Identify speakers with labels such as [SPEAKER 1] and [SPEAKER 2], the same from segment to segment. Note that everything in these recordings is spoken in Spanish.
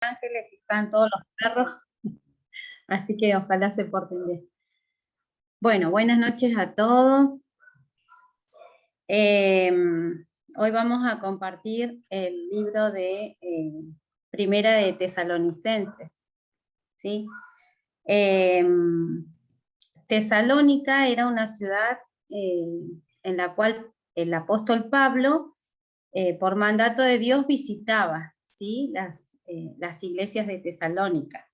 [SPEAKER 1] Ángeles, que están todos los perros, así que ojalá se porten bien. Bueno, buenas noches a todos. Hoy vamos a compartir el libro de Primera de Tesalonicenses, ¿sí? Tesalónica era una ciudad en la cual el apóstol Pablo, por mandato de Dios, visitaba, ¿sí? las iglesias de Tesalónica.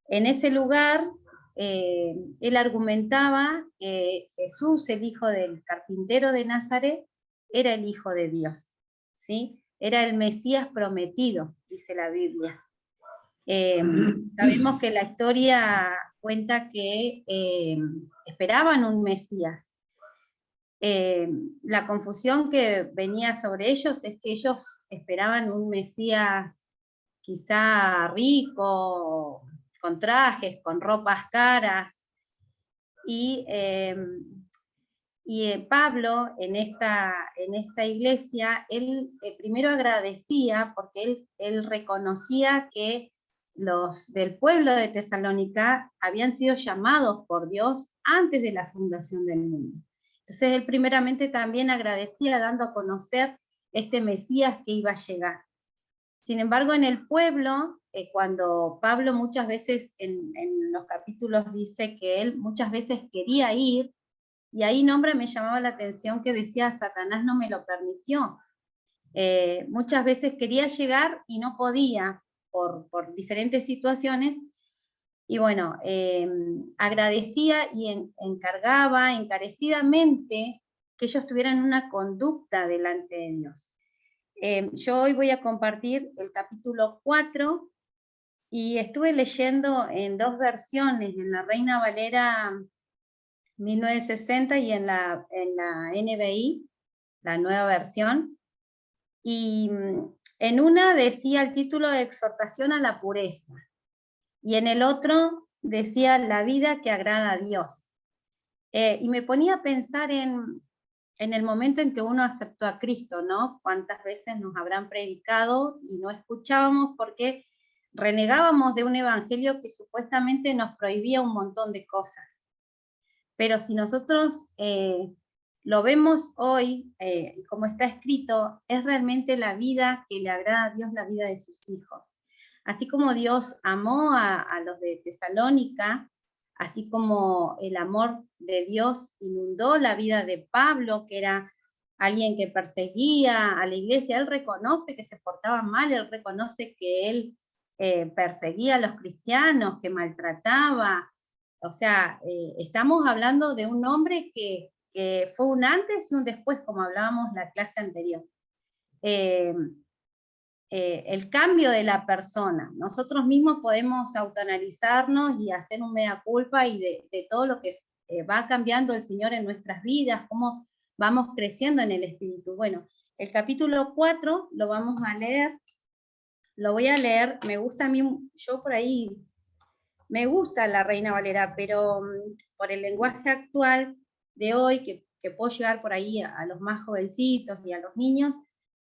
[SPEAKER 1] En ese lugar, él argumentaba que Jesús, el hijo del carpintero de Nazaret, era el Hijo de Dios, ¿sí? Era el Mesías prometido, dice la Biblia. Sabemos que la historia cuenta que esperaban un Mesías. La confusión que venía sobre ellos es que ellos esperaban un Mesías quizá rico, con trajes, con ropas caras, y Pablo en esta iglesia, él primero agradecía porque él reconocía que los del pueblo de Tesalónica habían sido llamados por Dios antes de la fundación del mundo. Entonces él primeramente también agradecía dando a conocer este Mesías que iba a llegar. Sin embargo, en el pueblo, cuando Pablo muchas veces en los capítulos dice que él muchas veces quería ir, y ahí me llamaba la atención que decía, Satanás no me lo permitió. Muchas veces quería llegar y no podía por diferentes situaciones, y bueno, agradecía y encargaba encarecidamente que ellos tuvieran una conducta delante de Dios. Yo hoy voy a compartir el capítulo 4 y estuve leyendo en dos versiones, en la Reina Valera 1960 y en la NBI, la nueva versión. Y en una decía el título de Exhortación a la Pureza, y en el otro decía La vida que agrada a Dios. Y me ponía a pensar en el momento en que uno aceptó a Cristo, ¿no? Cuántas veces nos habrán predicado y no escuchábamos porque renegábamos de un evangelio que supuestamente nos prohibía un montón de cosas. Pero si nosotros lo vemos hoy, como está escrito, es realmente la vida que le agrada a Dios, la vida de sus hijos. Así como Dios amó a los de Tesalónica, así como el amor de Dios inundó la vida de Pablo, que era alguien que perseguía a la iglesia, él reconoce que se portaba mal, él reconoce que él perseguía a los cristianos, que maltrataba. O sea, estamos hablando de un hombre que fue un antes y un después, como hablábamos en la clase anterior. El cambio de la persona. Nosotros mismos podemos autoanalizarnos y hacer un mea culpa y de todo lo que va cambiando el Señor en nuestras vidas, cómo vamos creciendo en el Espíritu. Bueno, el capítulo 4 lo vamos a leer, lo voy a leer, me gusta a mí, yo por ahí, me gusta la Reina Valera, pero por el lenguaje actual de hoy, que puedo llegar por ahí a los más jovencitos y a los niños,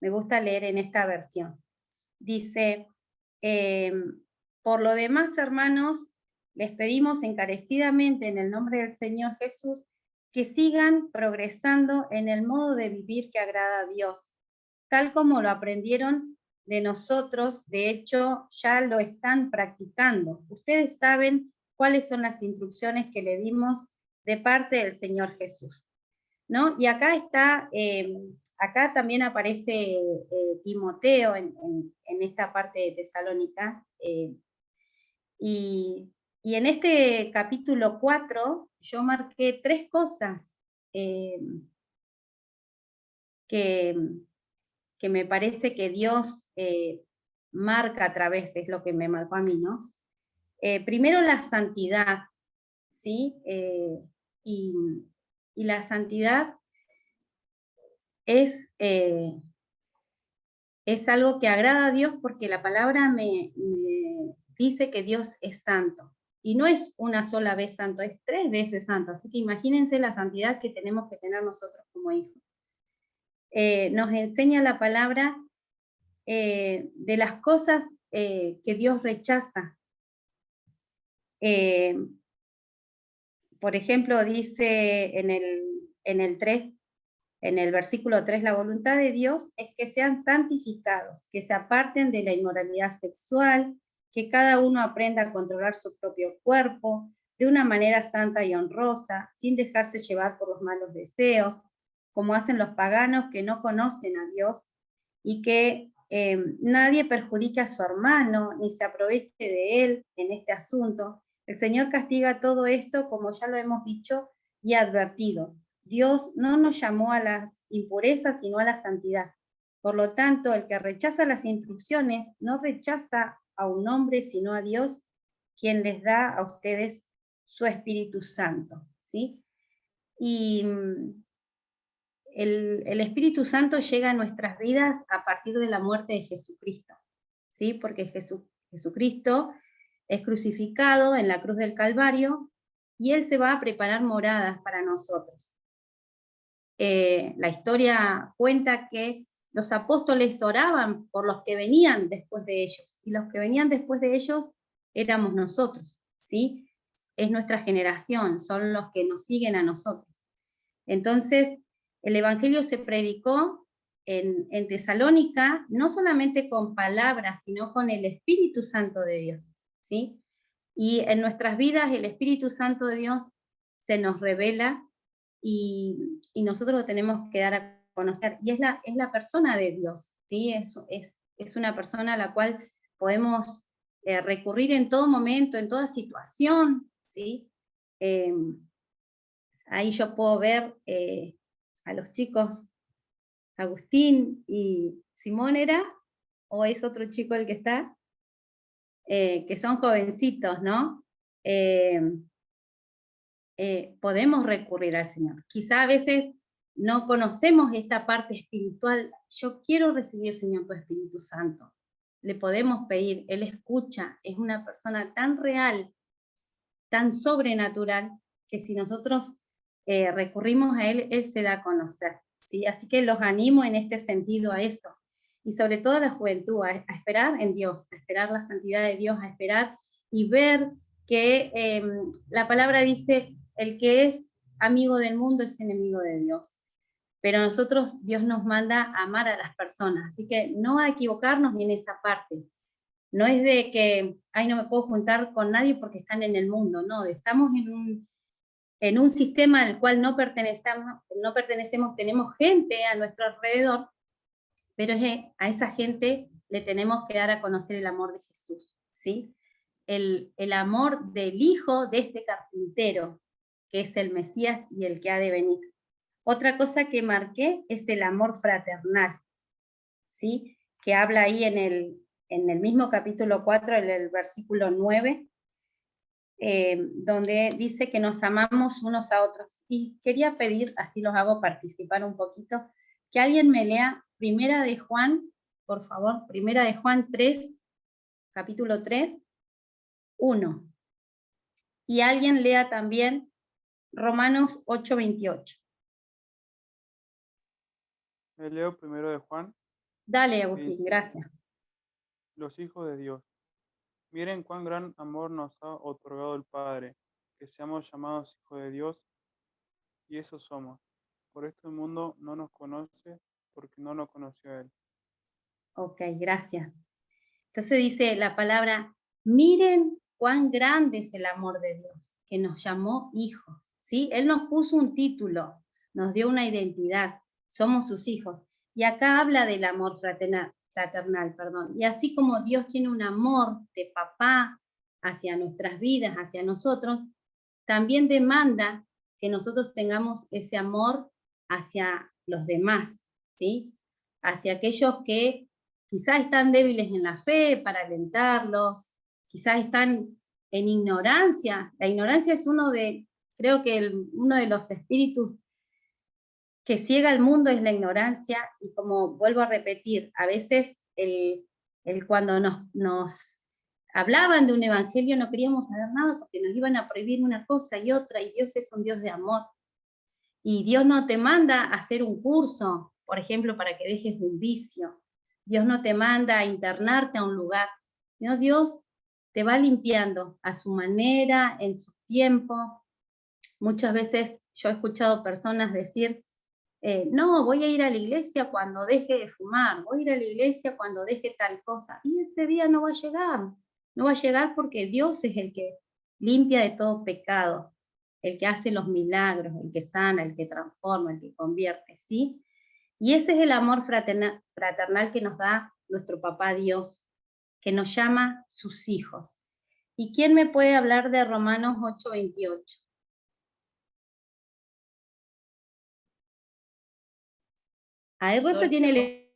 [SPEAKER 1] me gusta leer en esta versión. Dice, por lo demás, hermanos, les pedimos encarecidamente en el nombre del Señor Jesús que sigan progresando en el modo de vivir que agrada a Dios, tal como lo aprendieron de nosotros. De hecho, ya lo están practicando. Ustedes saben cuáles son las instrucciones que le dimos de parte del Señor Jesús, ¿no? Y acá está, acá también aparece Timoteo en esta parte de Tesalónica, y en este capítulo 4 yo marqué tres cosas que me parece que Dios marca a través, es lo que me marcó a mí, ¿no? Primero la santidad, ¿sí? Y la santidad es algo que agrada a Dios porque la palabra me dice que Dios es santo. Y no es una sola vez santo, es 3 veces santo. Así que imagínense la santidad que tenemos que tener nosotros como hijos. Nos enseña la palabra de las cosas que Dios rechaza. Por ejemplo, dice en el 3, en el versículo 3, la voluntad de Dios es que sean santificados, que se aparten de la inmoralidad sexual, que cada uno aprenda a controlar su propio cuerpo de una manera santa y honrosa, sin dejarse llevar por los malos deseos, como hacen los paganos que no conocen a Dios, y que nadie perjudique a su hermano, ni se aproveche de él en este asunto. El Señor castiga todo esto, como ya lo hemos dicho y advertido. Dios no nos llamó a las impurezas, sino a la santidad. Por lo tanto, el que rechaza las instrucciones no rechaza a un hombre, sino a Dios, quien les da a ustedes su Espíritu Santo, ¿sí? Y el Espíritu Santo llega a nuestras vidas a partir de la muerte de Jesucristo, ¿sí? Porque Jesucristo es crucificado en la cruz del Calvario y Él se va a preparar moradas para nosotros. La historia cuenta que los apóstoles oraban por los que venían después de ellos, y los que venían después de ellos éramos nosotros, ¿sí? Es nuestra generación, son los que nos siguen a nosotros. Entonces, el Evangelio se predicó en Tesalónica, no solamente con palabras, sino con el Espíritu Santo de Dios, ¿sí? Y en nuestras vidas el Espíritu Santo de Dios se nos revela y nosotros lo tenemos que dar a conocer. Y es la persona de Dios, ¿sí? Es una persona a la cual podemos recurrir en todo momento, en toda situación, ¿sí? Ahí yo puedo ver a los chicos, Agustín y Simón era, o es otro chico el que está, que son jovencitos, ¿no? Podemos recurrir al Señor. Quizá a veces no conocemos esta parte espiritual. Yo quiero recibir, Señor, tu Espíritu Santo. Le podemos pedir, Él escucha, es una persona tan real, tan sobrenatural, que si nosotros recurrimos a Él, Él se da a conocer, ¿sí? Así que los animo en este sentido a eso. Y sobre todo a la juventud, a esperar en Dios, a esperar la santidad de Dios, a esperar y ver que la palabra dice, el que es amigo del mundo es enemigo de Dios. Pero nosotros, Dios nos manda a amar a las personas, así que no a equivocarnos ni en esa parte. No es de que, ay, no me puedo juntar con nadie porque están en el mundo, no, estamos en un sistema al cual no pertenecemos, tenemos gente a nuestro alrededor, pero a esa gente le tenemos que dar a conocer el amor de Jesús, ¿sí? El amor del hijo de este carpintero, que es el Mesías y el que ha de venir. Otra cosa que marqué es el amor fraternal, ¿sí? Que habla ahí en el mismo capítulo 4, en el versículo 9, donde dice que nos amamos unos a otros. Y quería pedir, así los hago participar un poquito, que alguien me lea Primera de Juan, por favor, Primera de Juan 3, capítulo 3, 1. Y alguien lea también Romanos 8, 28.
[SPEAKER 2] Me leo primero de Juan,
[SPEAKER 1] Dale,
[SPEAKER 2] que
[SPEAKER 1] Agustín,
[SPEAKER 2] dice,
[SPEAKER 1] gracias.
[SPEAKER 2] los hijos de Dios. Miren cuán gran amor nos ha otorgado el Padre, que seamos llamados hijos de Dios, y eso somos. Por esto el mundo no nos conoce, porque no lo conoció a Él.
[SPEAKER 1] Ok, gracias. Entonces dice la palabra, miren cuán grande es el amor de Dios, que nos llamó hijos, ¿sí? Él nos puso un título, nos dio una identidad, somos sus hijos. Y acá habla del amor fraternal, perdón. Y así como Dios tiene un amor de papá hacia nuestras vidas, hacia nosotros, también demanda que nosotros tengamos ese amor hacia los demás, ¿sí? Hacia aquellos que quizás están débiles en la fe, para alentarlos, quizás están en ignorancia. La ignorancia es creo que uno de los espíritus que ciega al mundo es la ignorancia, y como vuelvo a repetir, a veces cuando nos hablaban de un evangelio no queríamos saber nada porque nos iban a prohibir una cosa y otra, y Dios es un Dios de amor. Y Dios no te manda a hacer un curso, por ejemplo, para que dejes un vicio. Dios no te manda a internarte a un lugar. sino Dios te va limpiando a su manera, en su tiempo. Muchas veces yo he escuchado personas decir, no, voy a ir a la iglesia cuando deje de fumar, voy a ir a la iglesia cuando deje tal cosa, y ese día no va a llegar, no va a llegar porque Dios es el que limpia de todo pecado, el que hace los milagros, el que sana, el que transforma, el que convierte, ¿sí? Y ese es el amor fraternal que nos da nuestro papá Dios, que nos llama sus hijos. ¿Y quién me puede hablar de Romanos 8:28? Ahí Rosa tiene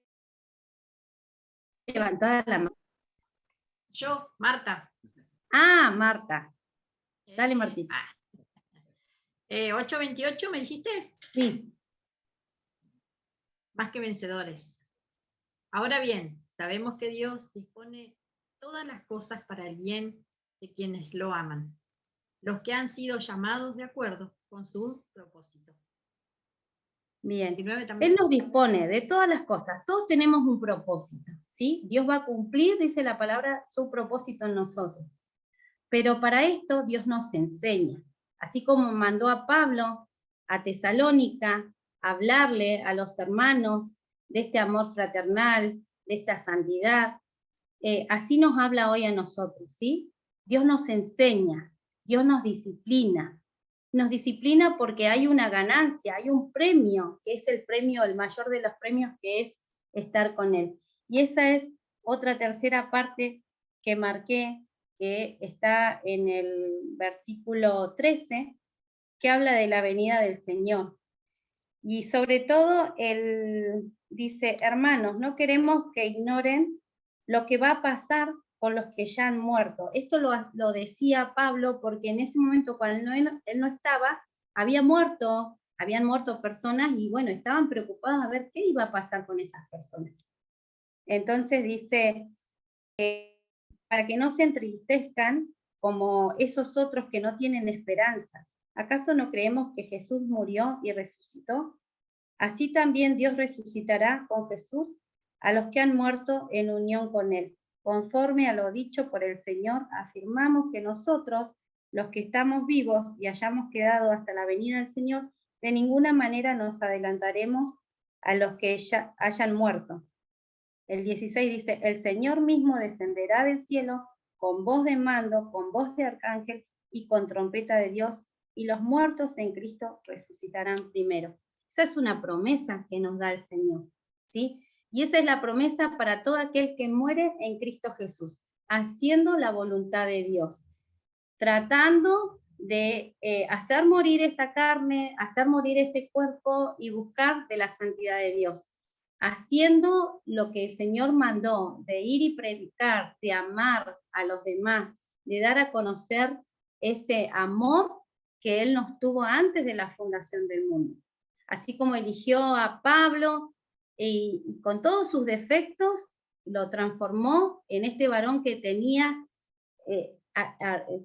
[SPEAKER 1] levantada la mano.
[SPEAKER 3] Yo, Marta.
[SPEAKER 1] Ah, Marta. Dale, Martita.
[SPEAKER 3] 8:28, ¿me dijiste?
[SPEAKER 1] Sí.
[SPEAKER 3] Más que vencedores. Ahora bien, sabemos que Dios dispone todas las cosas para el bien de quienes lo aman, los que han sido llamados de acuerdo con su propósito.
[SPEAKER 1] Bien. Él nos dispone de todas las cosas. Todos tenemos un propósito, ¿sí? Dios va a cumplir, dice la palabra, su propósito en nosotros. Pero para esto Dios nos enseña. Así como mandó a Pablo a Tesalónica a hablarle a los hermanos de este amor fraternal, de esta santidad, así nos habla hoy a nosotros, ¿sí? Dios nos enseña, Dios nos disciplina. Nos disciplina porque hay una ganancia, hay un premio, que es el premio, el mayor de los premios, que es estar con Él. Y esa es otra tercera parte que marqué, que está en el versículo 13, que habla de la venida del Señor. Y sobre todo, él dice, hermanos, no queremos que ignoren lo que va a pasar con los que ya han muerto. Esto lo decía Pablo porque en ese momento cuando él no estaba, habían muerto personas y bueno, estaban preocupados a ver qué iba a pasar con esas personas. Entonces dice, para que no se entristezcan como esos otros que no tienen esperanza. ¿Acaso no creemos que Jesús murió y resucitó? Así también Dios resucitará con Jesús a los que han muerto en unión con Él. Conforme a lo dicho por el Señor, afirmamos que nosotros, los que estamos vivos y hayamos quedado hasta la venida del Señor, de ninguna manera nos adelantaremos a los que ya hayan muerto. El 16 dice, el Señor mismo descenderá del cielo con voz de mando, con voz de arcángel y con trompeta de Dios, y los muertos en Cristo resucitarán primero. Esa es una promesa que nos da el Señor, ¿sí? Y esa es la promesa para todo aquel que muere en Cristo Jesús, haciendo la voluntad de Dios, tratando de hacer morir esta carne, hacer morir este cuerpo y buscar de la santidad de Dios, haciendo lo que el Señor mandó, de ir y predicar, de amar a los demás, de dar a conocer ese amor que Él nos tuvo antes de la fundación del mundo. Así como eligió a Pablo y con todos sus defectos, lo transformó en este varón que tenía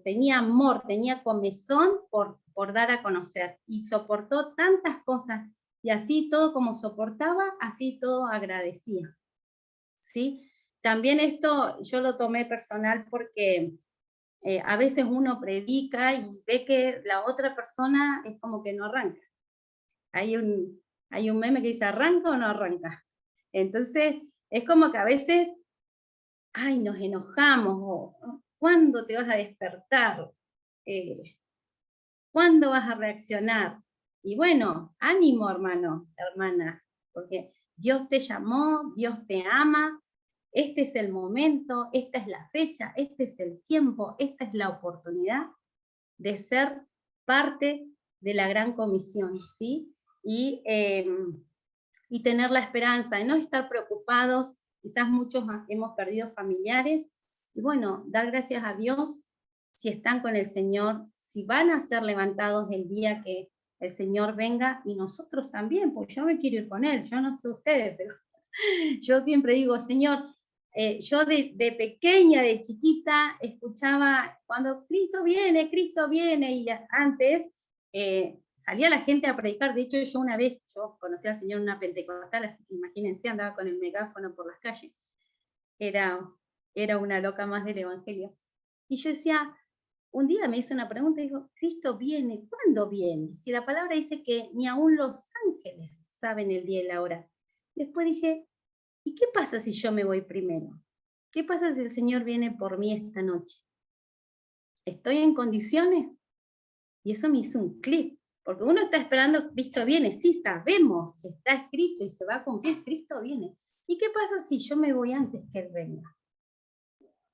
[SPEAKER 1] tenía amor, tenía comezón por dar a conocer y soportó tantas cosas y así todo como soportaba, así todo agradecía. ¿Sí? También esto yo lo tomé personal porque a veces uno predica y ve que la otra persona es como que no arranca. Hay un meme que dice, ¿arranca o no arranca? Entonces es como que a veces, ay, nos enojamos, o ¿cuándo te vas a despertar? ¿Cuándo vas a reaccionar? Y bueno, ánimo, hermano, hermana, porque Dios te llamó, Dios te ama, este es el momento, esta es la fecha, este es el tiempo, esta es la oportunidad de ser parte de la gran comisión, ¿sí? Y tener la esperanza de no estar preocupados, quizás muchos hemos perdido familiares, y bueno, dar gracias a Dios si están con el Señor, si van a ser levantados el día que el Señor venga, y nosotros también, porque yo me quiero ir con Él, yo no sé ustedes, pero yo siempre digo, Señor, yo de pequeña, de chiquita, escuchaba, cuando Cristo viene, y antes salía la gente a predicar. De hecho, yo una vez, yo conocí al Señor en una pentecostal, así que imagínense, andaba con el megáfono por las calles. Era era una loca más del Evangelio. Y yo decía, un día me hice una pregunta y digo, Cristo viene, ¿cuándo viene? Si la palabra dice que ni aún los ángeles saben el día y la hora. Después dije, ¿y qué pasa si yo me voy primero? ¿Qué pasa si el Señor viene por mí esta noche? ¿Estoy en condiciones? Y eso me hizo un clic, porque uno está esperando, Cristo viene, sí sabemos, está escrito y se va a cumplir, Cristo viene. ¿Y qué pasa si yo me voy antes que Él venga?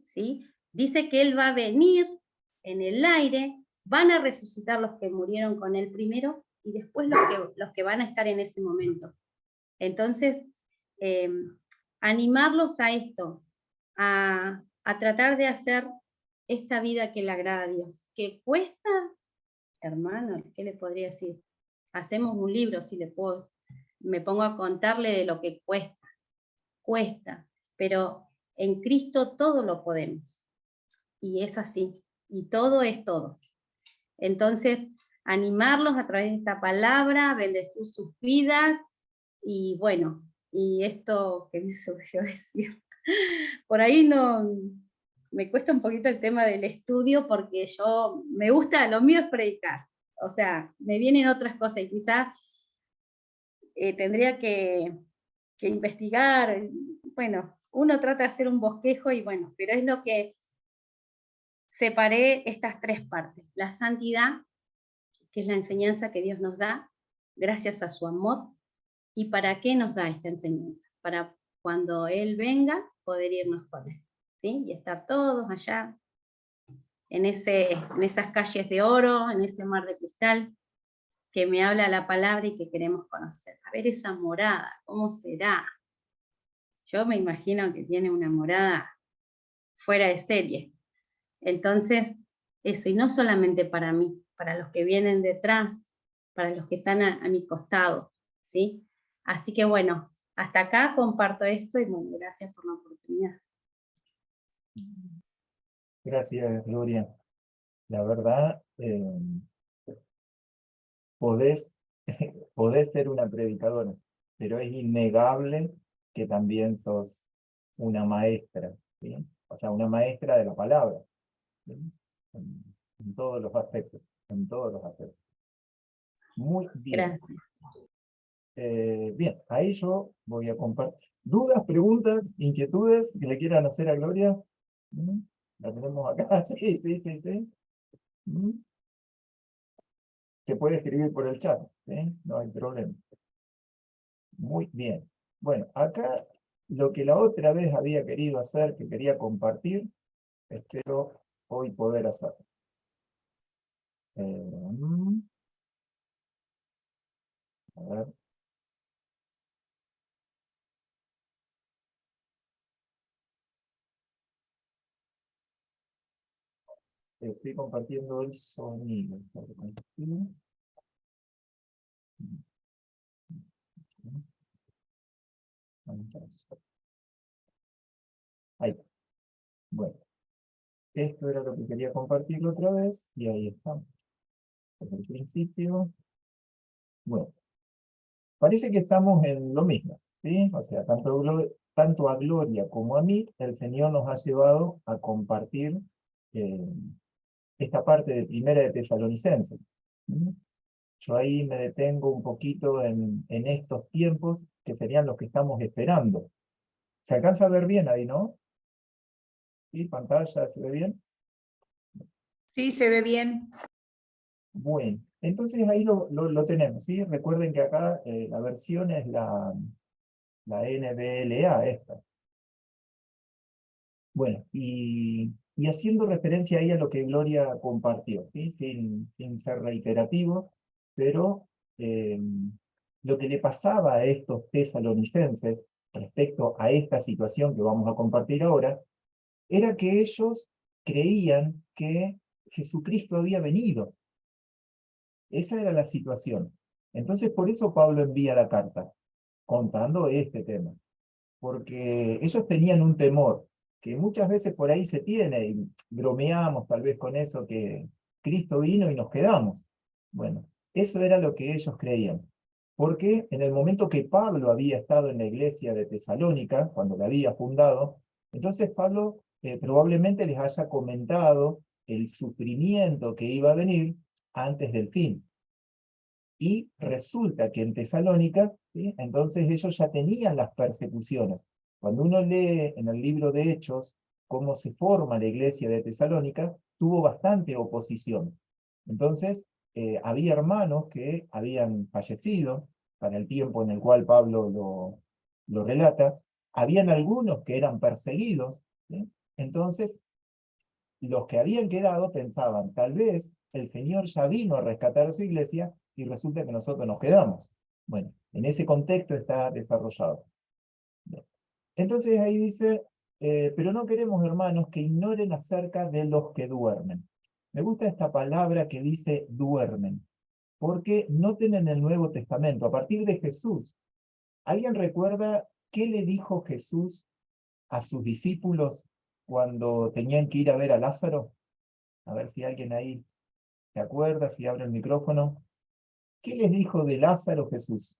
[SPEAKER 1] ¿Sí? Dice que Él va a venir en el aire, van a resucitar los que murieron con Él primero y después los que van a estar en ese momento. Entonces, animarlos a esto, a tratar de hacer esta vida que le agrada a Dios, que cuesta, hermano, ¿qué le podría decir? Hacemos un libro, si le puedo, me pongo a contarle de lo que cuesta, pero en Cristo todo lo podemos. Y es así, y todo es todo. Entonces, animarlos a través de esta palabra, bendecir sus vidas, y bueno, y esto que me surgió decir, por ahí no, me cuesta un poquito el tema del estudio, porque yo, me gusta, lo mío es predicar, o sea, me vienen otras cosas, y quizás tendría que investigar, bueno, uno trata de hacer un bosquejo, y bueno, pero es lo que separé estas tres partes, la santidad, que es la enseñanza que Dios nos da, gracias a su amor. ¿Y para qué nos da esta enseñanza? Para cuando Él venga, poder irnos con Él, ¿sí? Y estar todos allá, en esas calles de oro, en ese mar de cristal, que me habla la palabra y que queremos conocer. A ver esa morada, ¿cómo será? Yo me imagino que tiene una morada fuera de serie. Entonces, eso, y no solamente para mí, para los que vienen detrás, para los que están a mi costado, ¿sí? Así que bueno, hasta acá comparto esto y bueno, gracias por la oportunidad.
[SPEAKER 4] Gracias, Gloria. La verdad, podés, podés ser una predicadora, pero es innegable que también sos una maestra, ¿sí? O sea, una maestra de la palabra, ¿sí? En todos los aspectos, en todos los aspectos. Muy bien.
[SPEAKER 1] Gracias.
[SPEAKER 4] Bien, ahí yo voy a compartir. ¿Dudas, preguntas, inquietudes que le quieran hacer a Gloria? ¿La tenemos acá? Sí, sí, sí, sí. Se puede escribir por el chat, ¿sí? No hay problema. Muy bien. Bueno, acá lo que la otra vez había querido hacer, que quería compartir, espero hoy poder hacer. A ver. Estoy compartiendo el sonido. Ahí. Bueno, esto era lo que quería compartirlo otra vez, y ahí estamos. Desde el principio. Bueno, parece que estamos en lo mismo, ¿sí? O sea, tanto a Gloria como a mí, el Señor nos ha llevado a compartir esta parte de Primera de Tesalonicenses. Yo ahí me detengo un poquito en estos tiempos que serían los que estamos esperando. ¿Se alcanza a ver bien ahí, no? ¿Sí? ¿Pantalla se ve bien?
[SPEAKER 5] Sí, se ve bien.
[SPEAKER 4] Bueno, entonces ahí lo tenemos, ¿sí? Recuerden que acá la versión es la NBLA esta. Bueno, y haciendo referencia ahí a lo que Gloria compartió, ¿sí? Sin ser reiterativo, pero lo que le pasaba a estos tesalonicenses respecto a esta situación que vamos a compartir ahora, era que ellos creían que Jesucristo había venido. Esa era la situación. Entonces por eso Pablo envía la carta, contando este tema. Porque ellos tenían un temor, que muchas veces por ahí se tiene, y bromeamos tal vez con eso, que Cristo vino y nos quedamos. Bueno, eso era lo que ellos creían. Porque en el momento que Pablo había estado en la iglesia de Tesalónica, cuando la había fundado, entonces Pablo probablemente les haya comentado el sufrimiento que iba a venir antes del fin. Y resulta que en Tesalónica, ¿sí?, entonces ellos ya tenían las persecuciones. Cuando uno lee en el libro de Hechos cómo se forma la iglesia de Tesalónica, tuvo bastante oposición. Entonces, había hermanos que habían fallecido para el tiempo en el cual Pablo lo relata. Habían algunos que eran perseguidos, ¿sí? Entonces, los que habían quedado pensaban, tal vez el Señor ya vino a rescatar a su iglesia y resulta que nosotros nos quedamos. Bueno, en ese contexto está desarrollado. Entonces ahí dice, pero no queremos, hermanos, que ignoren acerca de los que duermen. Me gusta esta palabra que dice duermen, porque noten en el Nuevo Testamento, a partir de Jesús, ¿alguien recuerda qué le dijo Jesús a sus discípulos cuando tenían que ir a ver a Lázaro? A ver si alguien ahí se acuerda, si abre el micrófono. ¿Qué les dijo de Lázaro Jesús?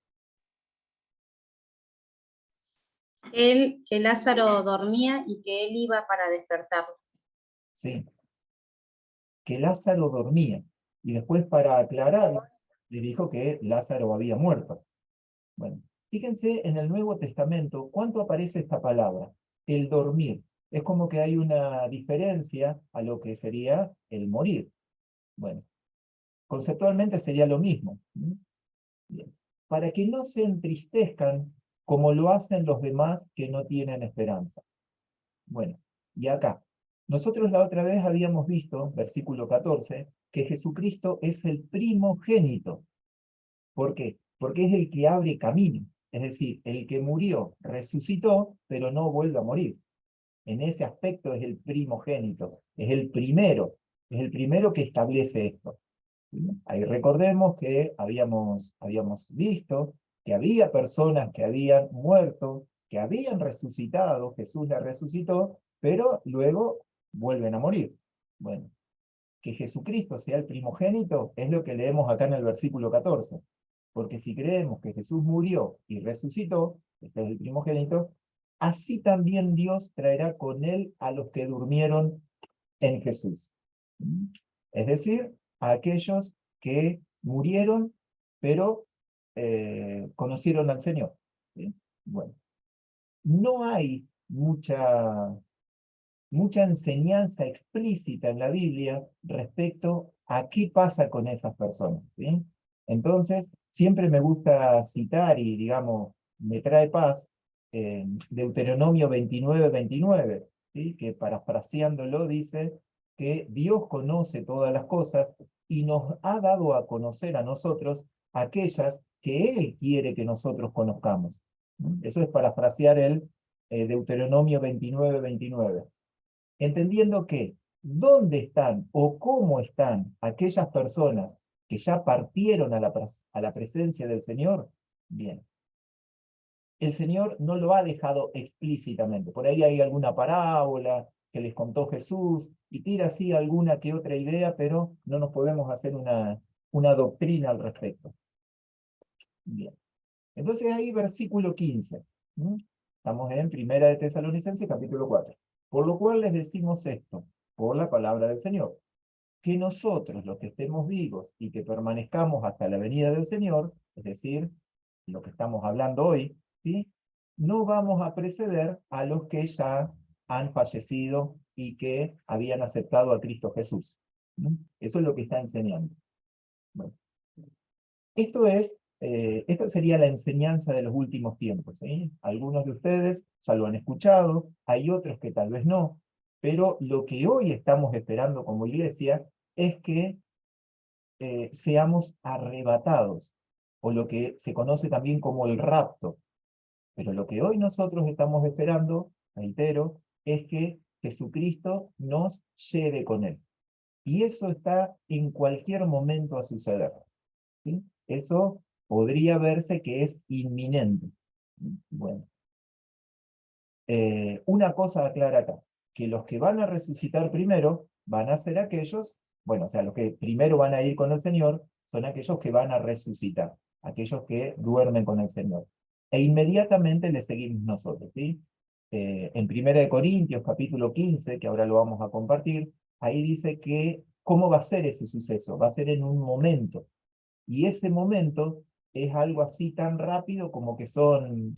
[SPEAKER 1] Que Lázaro dormía y que él iba para despertarlo.
[SPEAKER 4] Sí, que Lázaro dormía. Y después, para aclarar, le dijo que Lázaro había muerto. Bueno, fíjense en el Nuevo Testamento, ¿cuánto aparece esta palabra? El dormir. Es como que hay una diferencia a lo que sería el morir. Bueno, conceptualmente sería lo mismo. Bien. Para que no se entristezcan como lo hacen los demás que no tienen esperanza. Bueno, y acá, nosotros la otra vez habíamos visto, versículo 14, que Jesucristo es el primogénito. ¿Por qué? Porque es el que abre camino, es decir, el que murió, resucitó, pero no vuelve a morir. En ese aspecto es el primogénito, es el primero que establece esto. Ahí recordemos que habíamos visto que había personas que habían muerto, que habían resucitado, Jesús la resucitó, pero luego vuelven a morir. Bueno, que Jesucristo sea el primogénito es lo que leemos acá en el versículo 14. Porque si creemos que Jesús murió y resucitó, este es el primogénito, así también Dios traerá con él a los que durmieron en Jesús. Es decir, a aquellos que murieron, pero conocieron al Señor. ¿Sí? Bueno, no hay mucha enseñanza explícita en la Biblia respecto a qué pasa con esas personas. ¿Sí? Entonces, siempre me gusta citar y, digamos, me trae paz Deuteronomio 29:29, ¿sí? Que parafraseándolo dice que Dios conoce todas las cosas y nos ha dado a conocer a nosotros aquellas que Él quiere que nosotros conozcamos. Eso es parafrasear el Deuteronomio 29:29. Entendiendo que dónde están o cómo están aquellas personas que ya partieron a la presencia del Señor, bien, el Señor no lo ha dejado explícitamente. Por ahí hay alguna parábola que les contó Jesús y tira así alguna que otra idea, pero no nos podemos hacer una doctrina al respecto. Bien. Entonces ahí versículo 15. Estamos en Primera de Tesalonicenses, capítulo 4. Por lo cual les decimos esto, por la palabra del Señor, que nosotros, los que estemos vivos y que permanezcamos hasta la venida del Señor, es decir, lo que estamos hablando hoy, ¿sí?, no vamos a preceder a los que ya han fallecido y que habían aceptado a Cristo Jesús. Eso es lo que está enseñando. Bueno. Esto sería la enseñanza de los últimos tiempos, ¿sí? Algunos de ustedes ya lo han escuchado, hay otros que tal vez no, pero lo que hoy estamos esperando como iglesia es que seamos arrebatados, o lo que se conoce también como el rapto. Pero lo que hoy nosotros estamos esperando, reitero, es que Jesucristo nos lleve con Él. Y eso está en cualquier momento a suceder, ¿sí? Eso podría verse que es inminente. Bueno, una cosa clara acá, que los que van a resucitar primero van a ser aquellos, bueno, o sea, los que primero van a ir con el Señor son aquellos que van a resucitar, aquellos que duermen con el Señor. E inmediatamente le seguimos nosotros, ¿sí? en 1 Corintios, capítulo 15, que ahora lo vamos a compartir, ahí dice que cómo va a ser ese suceso, va a ser en un momento, y ese momento es algo así tan rápido como que son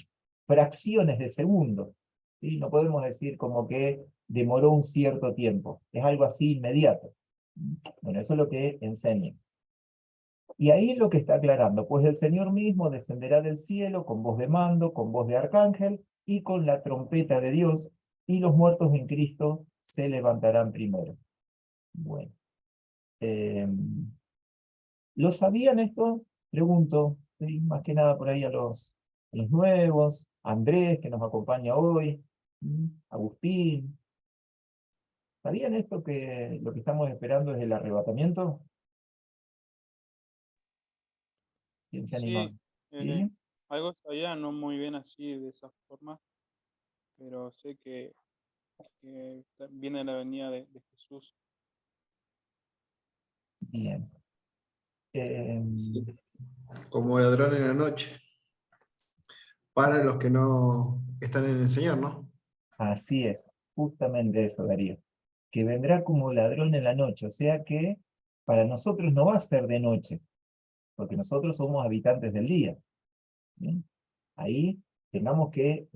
[SPEAKER 4] fracciones de segundo, ¿sí? No podemos decir como que demoró un cierto tiempo, es algo así inmediato. Bueno, eso es lo que enseña. Y ahí es lo que está aclarando, pues el Señor mismo descenderá del cielo con voz de mando, con voz de arcángel y con la trompeta de Dios, y los muertos en Cristo se levantarán primero. Bueno, ¿lo sabían esto? Pregunto, ¿sí? Más que nada por ahí a los nuevos, a Andrés, que nos acompaña hoy, Agustín. ¿Sabían esto que lo que estamos esperando es el arrebatamiento? ¿Quién se anima?
[SPEAKER 2] Sí,
[SPEAKER 4] ¿Sí?
[SPEAKER 2] algo sabía, no muy bien así, de esa forma, pero sé que viene la venida de Jesús.
[SPEAKER 4] Bien.
[SPEAKER 6] Sí, como ladrón en la noche, para los que no están en el Señor, ¿no?
[SPEAKER 4] Así es, justamente eso, Darío. Que vendrá como ladrón en la noche, o sea que para nosotros no va a ser de noche, porque nosotros somos habitantes del día. ¿Sí? Ahí tengamos que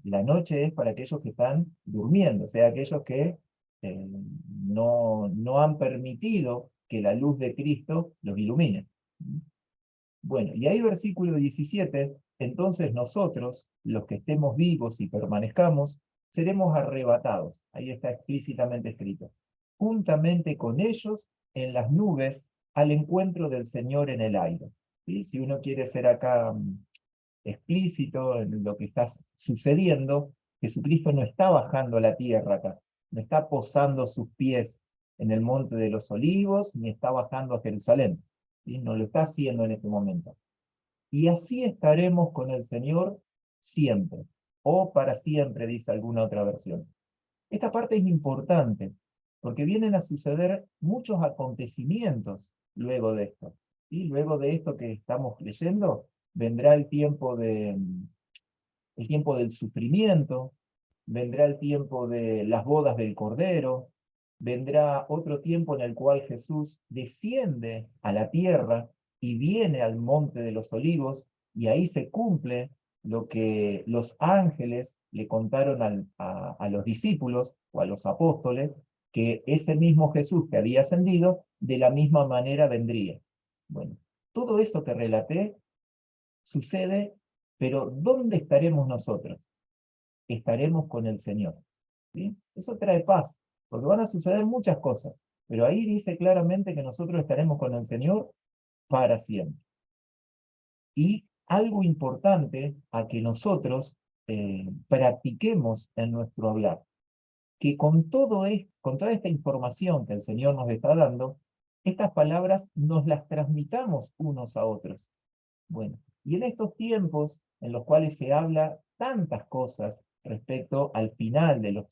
[SPEAKER 4] la noche es para aquellos que están durmiendo, o sea, aquellos que no han permitido que la luz de Cristo los ilumine. Bueno, y ahí versículo 17, entonces nosotros, los que estemos vivos y permanezcamos, seremos arrebatados, ahí está explícitamente escrito, juntamente con ellos en las nubes al encuentro del Señor en el aire. ¿Sí? Si uno quiere ser acá explícito en lo que está sucediendo, Jesucristo no está bajando a la tierra acá, no está posando sus pies en el monte de los olivos, ni está bajando a Jerusalén, ¿sí? No lo está haciendo en este momento. Y así estaremos con el Señor siempre, o para siempre, dice alguna otra versión. Esta parte es importante, porque vienen a suceder muchos acontecimientos luego de esto. Y luego de esto que estamos leyendo, vendrá el tiempo del sufrimiento, vendrá el tiempo de las bodas del Cordero, vendrá otro tiempo en el cual Jesús desciende a la tierra y viene al monte de los olivos, y ahí se cumple lo que los ángeles le contaron a los discípulos o a los apóstoles, que ese mismo Jesús que había ascendido, de la misma manera vendría. Bueno, todo eso que relaté sucede, pero ¿dónde estaremos nosotros? Estaremos con el Señor. ¿Sí? Eso trae paz, porque van a suceder muchas cosas, pero ahí dice claramente que nosotros estaremos con el Señor para siempre. Y algo importante a que nosotros practiquemos en nuestro hablar, que con toda esta información que el Señor nos está dando, estas palabras nos las transmitamos unos a otros. Bueno, y en estos tiempos en los cuales se habla tantas cosas respecto al final del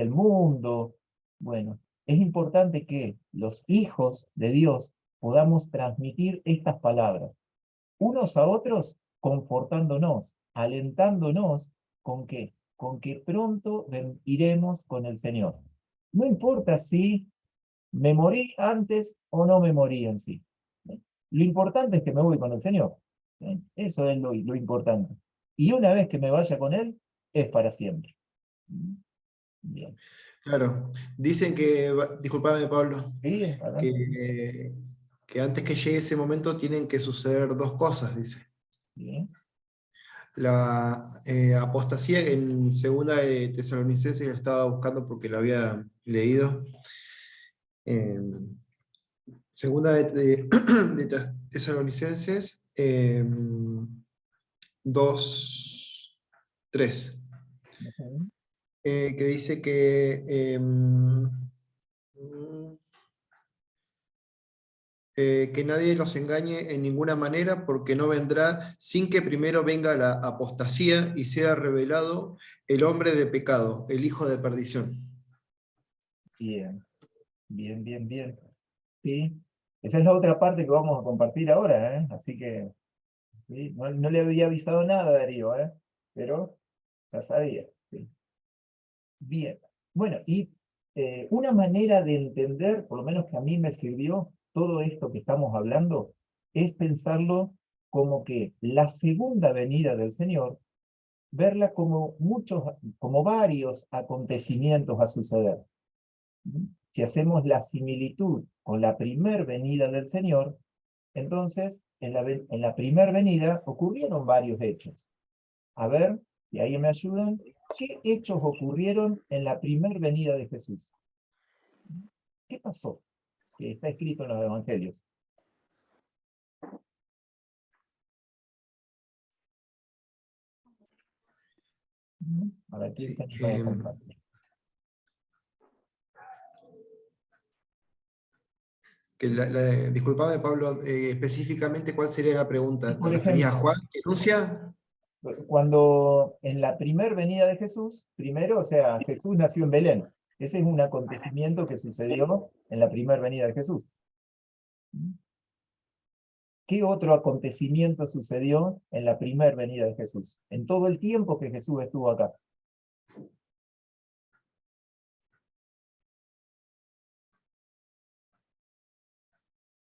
[SPEAKER 4] mundo, bueno, es importante que los hijos de Dios podamos transmitir estas palabras, unos a otros, confortándonos, alentándonos, ¿con qué? Con que pronto iremos con el Señor. No importa si me morí antes o no me morí en sí. Lo importante es que me voy con el Señor. Eso es lo importante. Y una vez que me vaya con Él, es para siempre. Bien.
[SPEAKER 6] Claro, dicen que, disculpame Pablo,
[SPEAKER 4] Sí, adelante.
[SPEAKER 6] que antes que llegue ese momento tienen que suceder dos cosas, dice.
[SPEAKER 4] Bien.
[SPEAKER 6] La apostasía en segunda de Tesalonicenses, la estaba buscando porque lo había leído. Segunda de Tesalonicenses 2:3,
[SPEAKER 4] Ujú.
[SPEAKER 6] que dice que nadie los engañe en ninguna manera, porque no vendrá sin que primero venga la apostasía y sea revelado el hombre de pecado, el hijo de perdición.
[SPEAKER 4] Bien, bien, bien, bien. Sí. Esa es la otra parte que vamos a compartir ahora, ¿eh? Así que sí, no le había avisado nada, Darío, ¿eh? Pero ya sabía. Bien. Bueno, y una manera de entender, por lo menos que a mí me sirvió, todo esto que estamos hablando, es pensarlo como que la segunda venida del Señor, verla como como varios acontecimientos a suceder. Si hacemos la similitud con la primer venida del Señor, entonces en la primer venida ocurrieron varios hechos. A ver, si ahí me ayudan, ¿qué hechos ocurrieron en la primer venida de Jesús? ¿Qué pasó? Que está escrito en los evangelios. A ver, ¿quién
[SPEAKER 6] Sí,
[SPEAKER 4] se anima a compartir?
[SPEAKER 6] Disculpame, Pablo, específicamente, ¿cuál sería la pregunta? ¿Te
[SPEAKER 4] Por
[SPEAKER 6] referías a
[SPEAKER 4] ejemplo,
[SPEAKER 6] Juan que anuncia?
[SPEAKER 4] cuando en la primer venida de Jesús, primero, o sea, Jesús nació en Belén. Ese es un acontecimiento que sucedió en la primer venida de Jesús. ¿Qué otro acontecimiento sucedió en la primer venida de Jesús? En todo el tiempo que Jesús estuvo acá.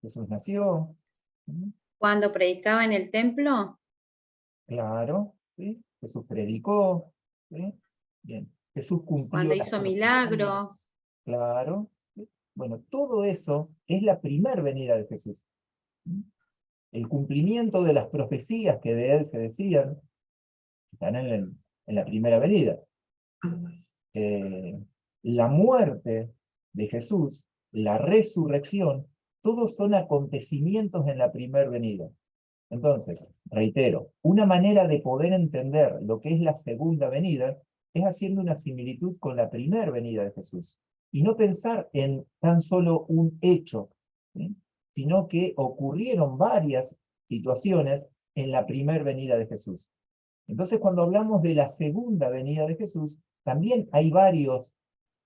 [SPEAKER 4] Jesús nació.
[SPEAKER 1] Cuando predicaba en el templo,
[SPEAKER 4] Claro, ¿sí? Jesús predicó, ¿sí? Bien. Jesús cumplió
[SPEAKER 1] cuando
[SPEAKER 4] las
[SPEAKER 1] hizo
[SPEAKER 4] profecías.
[SPEAKER 1] milagros.
[SPEAKER 4] Claro, ¿sí? Bueno, todo eso es la primer venida de Jesús. El cumplimiento de las profecías que de él se decían están en la primera venida. La muerte de Jesús, la resurrección, todos son acontecimientos en la primera venida. Entonces, reitero, una manera de poder entender lo que es la segunda venida es haciendo una similitud con la primera venida de Jesús. Y no pensar en tan solo un hecho, ¿sí? Sino que ocurrieron varias situaciones en la primera venida de Jesús. Entonces, cuando hablamos de la segunda venida de Jesús, también hay varios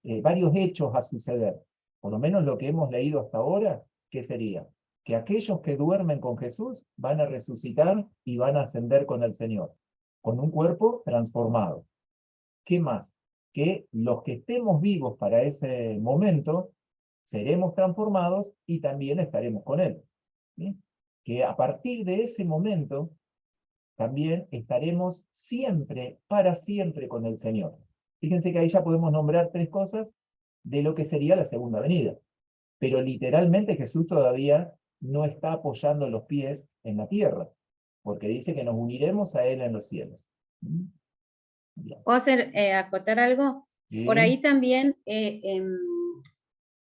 [SPEAKER 4] hechos a suceder. Por lo menos lo que hemos leído hasta ahora, ¿qué sería? Que aquellos que duermen con Jesús van a resucitar y van a ascender con el Señor, con un cuerpo transformado. ¿Qué más? Que los que estemos vivos para ese momento, seremos transformados y también estaremos con Él. ¿Sí? Que a partir de ese momento, también estaremos siempre, para siempre con el Señor. Fíjense que ahí ya podemos nombrar tres cosas de lo que sería la segunda venida. Pero literalmente Jesús todavía no está apoyando los pies en la tierra, porque dice que nos uniremos a Él en los cielos. Bien.
[SPEAKER 1] ¿Puedo acotar algo?
[SPEAKER 4] Sí.
[SPEAKER 1] Por ahí también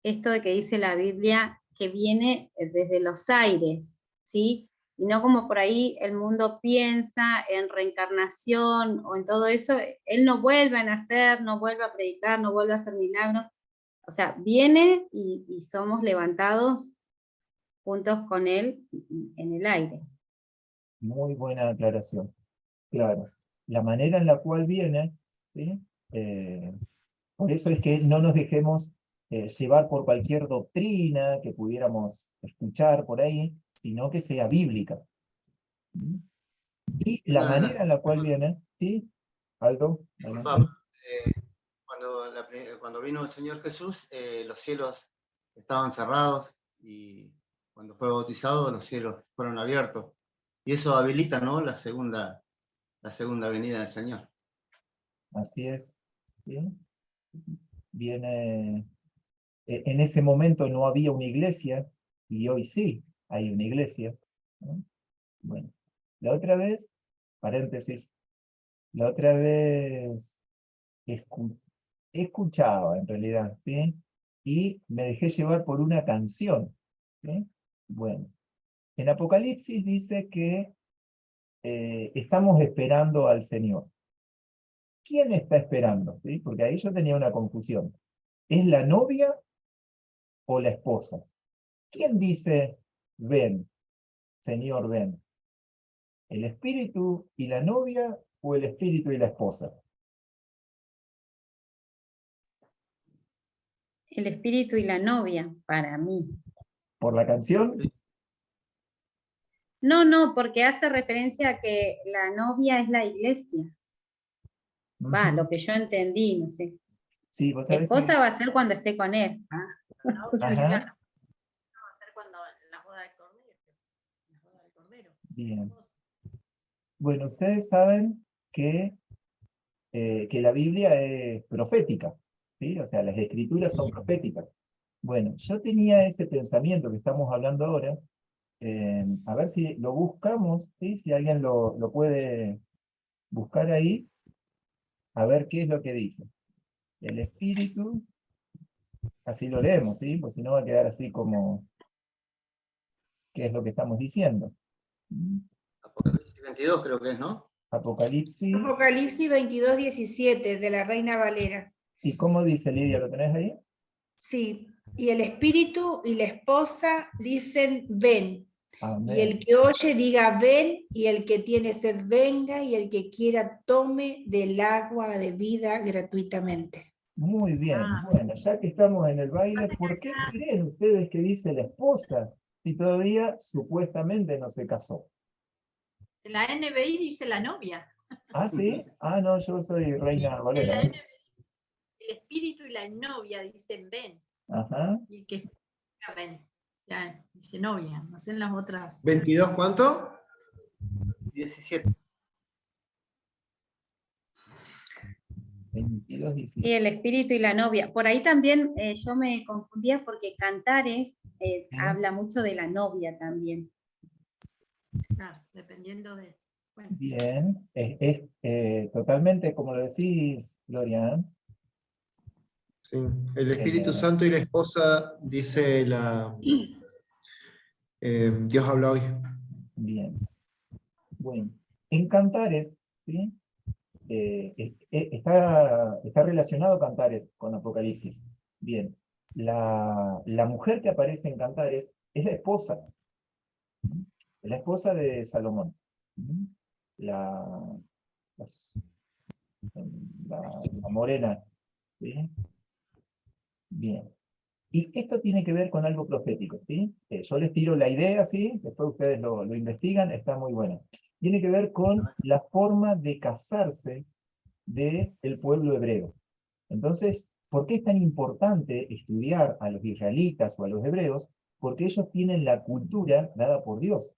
[SPEAKER 1] esto de que dice la Biblia que viene desde los aires, ¿sí? Y no como por ahí el mundo piensa en reencarnación o en todo eso. Él no vuelve a nacer, no vuelve a predicar, no vuelve a hacer milagros. O sea, viene y somos levantados juntos con Él en el aire.
[SPEAKER 4] Muy buena aclaración. Claro. La manera en la cual viene, ¿sí? Por eso es que no nos dejemos llevar por cualquier doctrina que pudiéramos escuchar por ahí, sino que sea bíblica. Y la manera en la cual viene, ¿sí? Aldo, adelante.
[SPEAKER 7] Cuando vino el Señor Jesús, los cielos estaban cerrados y cuando fue bautizado los cielos fueron abiertos. Y eso habilita, ¿no?, la segunda venida del Señor.
[SPEAKER 4] Así es. ¿Sí? Viene, en ese momento no había una iglesia y hoy sí hay una iglesia, ¿no? Bueno, la otra vez, paréntesis, la otra vez escuchaba en realidad, ¿sí? Y me dejé llevar por una canción, ¿sí? Bueno, en Apocalipsis dice que estamos esperando al Señor. ¿Quién está esperando? ¿Sí? Porque ahí yo tenía una confusión. ¿Es la novia o la esposa? ¿Quién dice, ven, Señor, ven? ¿El espíritu y la novia o el espíritu y la esposa?
[SPEAKER 1] El espíritu y la novia, para mí.
[SPEAKER 4] ¿Por la canción?
[SPEAKER 1] No, porque hace referencia a que la novia es la iglesia. Va, lo que yo entendí, no sé.
[SPEAKER 4] Sí, vos sabés
[SPEAKER 1] Esposa
[SPEAKER 4] que...
[SPEAKER 1] va a ser cuando esté con él.
[SPEAKER 3] Novia,
[SPEAKER 4] Ajá.
[SPEAKER 3] claro. Va a ser cuando en la boda del Cordero. En la boda del Cordero.
[SPEAKER 4] Bien. Bueno, ustedes saben que la Biblia es profética, ¿sí? O sea, las escrituras son proféticas. Bueno, yo tenía ese pensamiento que estamos hablando ahora, a ver si lo buscamos, ¿sí? Si alguien lo puede buscar ahí, a ver qué es lo que dice. El espíritu, así lo leemos, ¿sí? Pues si no va a quedar así como, ¿qué es lo que estamos diciendo?
[SPEAKER 7] Apocalipsis 22 creo que es, ¿no?
[SPEAKER 4] Apocalipsis,
[SPEAKER 5] Apocalipsis 22:17 de la Reina Valera.
[SPEAKER 4] ¿y cómo dice Lidia? ¿Lo tenés ahí?
[SPEAKER 5] Sí, y el espíritu y la esposa dicen ven. Y
[SPEAKER 4] Amén.
[SPEAKER 5] el que oye diga ven, y el que tiene sed venga, y el que quiera tome del agua de vida gratuitamente.
[SPEAKER 4] Muy bien,
[SPEAKER 3] Ah.
[SPEAKER 4] bueno, ya que estamos en el baile, ¿por qué creen ustedes que dice la esposa si todavía supuestamente no se casó?
[SPEAKER 3] La NBI dice la novia.
[SPEAKER 4] ¿Ah, sí? Ah, no, yo soy Reina
[SPEAKER 3] En
[SPEAKER 4] Valera.
[SPEAKER 3] la NBI el espíritu y la novia dicen ven.
[SPEAKER 4] Ajá.
[SPEAKER 3] Y el que escucha ven. O sea, dice novia. No sé en las otras.
[SPEAKER 6] ¿22 cuánto?
[SPEAKER 7] 17.
[SPEAKER 4] 22,
[SPEAKER 1] Y
[SPEAKER 4] 17.
[SPEAKER 1] el espíritu y la novia. Por ahí también yo me confundía porque Cantares habla mucho de la novia también.
[SPEAKER 3] Claro, dependiendo de. Bueno,
[SPEAKER 4] Bien, totalmente como lo decís, Gloria.
[SPEAKER 6] Sí. El Espíritu Santo y la esposa, dice Dios habla hoy.
[SPEAKER 4] Bien. Bueno, en Cantares, ¿sí? Está relacionado Cantares con Apocalipsis. Bien, la mujer que aparece en Cantares es la esposa de Salomón. La, las- la morena. ¿Sí? Bien. Y esto tiene que ver con algo profético, ¿sí? Yo les tiro la idea, ¿sí? Después ustedes lo investigan, está muy bueno. Tiene que ver con la forma de casarse del pueblo hebreo. Entonces, ¿por qué es tan importante estudiar a los israelitas o a los hebreos? Porque ellos tienen la cultura dada por Dios.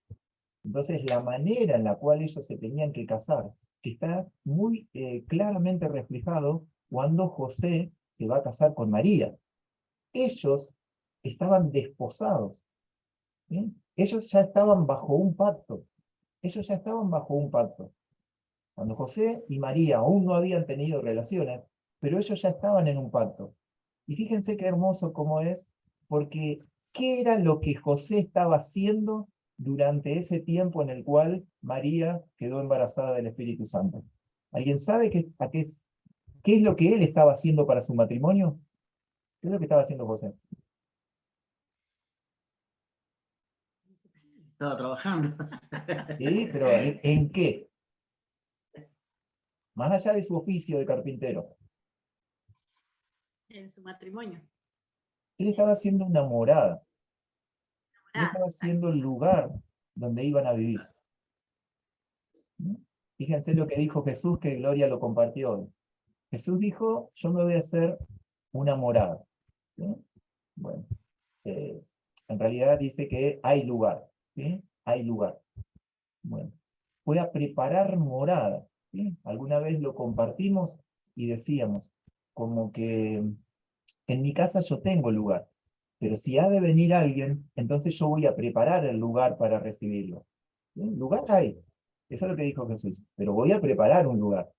[SPEAKER 4] Entonces, la manera en la cual ellos se tenían que casar, que está muy claramente reflejado cuando José se va a casar con María. Ellos estaban desposados, ¿sí? Ellos ya estaban bajo un pacto. Ellos ya estaban bajo un pacto. Cuando José y María aún no habían tenido relaciones, pero ellos ya estaban en un pacto. Y fíjense qué hermoso cómo es, porque ¿qué era lo que José estaba haciendo durante ese tiempo en el cual María quedó embarazada del Espíritu Santo? ¿Alguien sabe qué es lo que él estaba haciendo para su matrimonio? ¿Qué es lo que estaba haciendo José?
[SPEAKER 7] Estaba trabajando.
[SPEAKER 4] ¿Sí? Pero ¿en qué? Más allá de su oficio de carpintero.
[SPEAKER 3] en su matrimonio.
[SPEAKER 4] Él estaba haciendo una morada. Él
[SPEAKER 3] Ah,
[SPEAKER 4] estaba haciendo el lugar donde iban a vivir. ¿Mm? Fíjense lo que dijo Jesús, que Gloria lo compartió hoy. Jesús dijo, yo me voy a hacer una morada. ¿Sí? Bueno, eh, en realidad dice que hay lugar. ¿Sí? Hay lugar. Bueno, voy a preparar morada. ¿Sí? Alguna vez lo compartimos y decíamos, como que en mi casa yo tengo lugar, pero si ha de venir alguien, entonces yo voy a preparar el lugar para recibirlo. ¿Sí? Lugar hay, eso es lo que dijo Jesús, pero voy a preparar un lugar.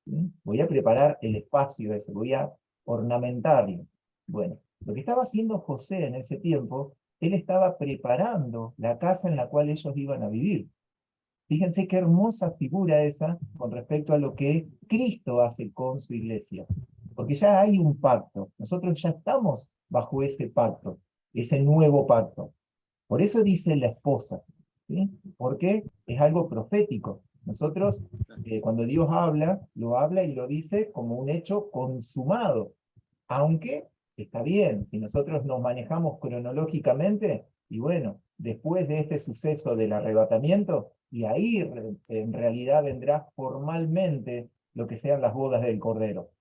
[SPEAKER 4] ¿Sí? Voy a preparar el espacio ese, voy a ornamentarlo. Bueno, lo que estaba haciendo José en ese tiempo, él estaba preparando la casa en la cual ellos iban a vivir. Fíjense qué hermosa figura esa con respecto a lo que Cristo hace con su iglesia. Porque ya hay un pacto. Nosotros ya estamos bajo ese pacto, ese nuevo pacto. Por eso dice la esposa. ¿Sí? Porque es algo profético. Nosotros, cuando Dios habla, lo habla y lo dice como un hecho consumado. Aunque está bien, si nosotros nos manejamos cronológicamente, y bueno, después de este suceso del arrebatamiento, y ahí en realidad vendrá formalmente lo que sean las bodas del Cordero.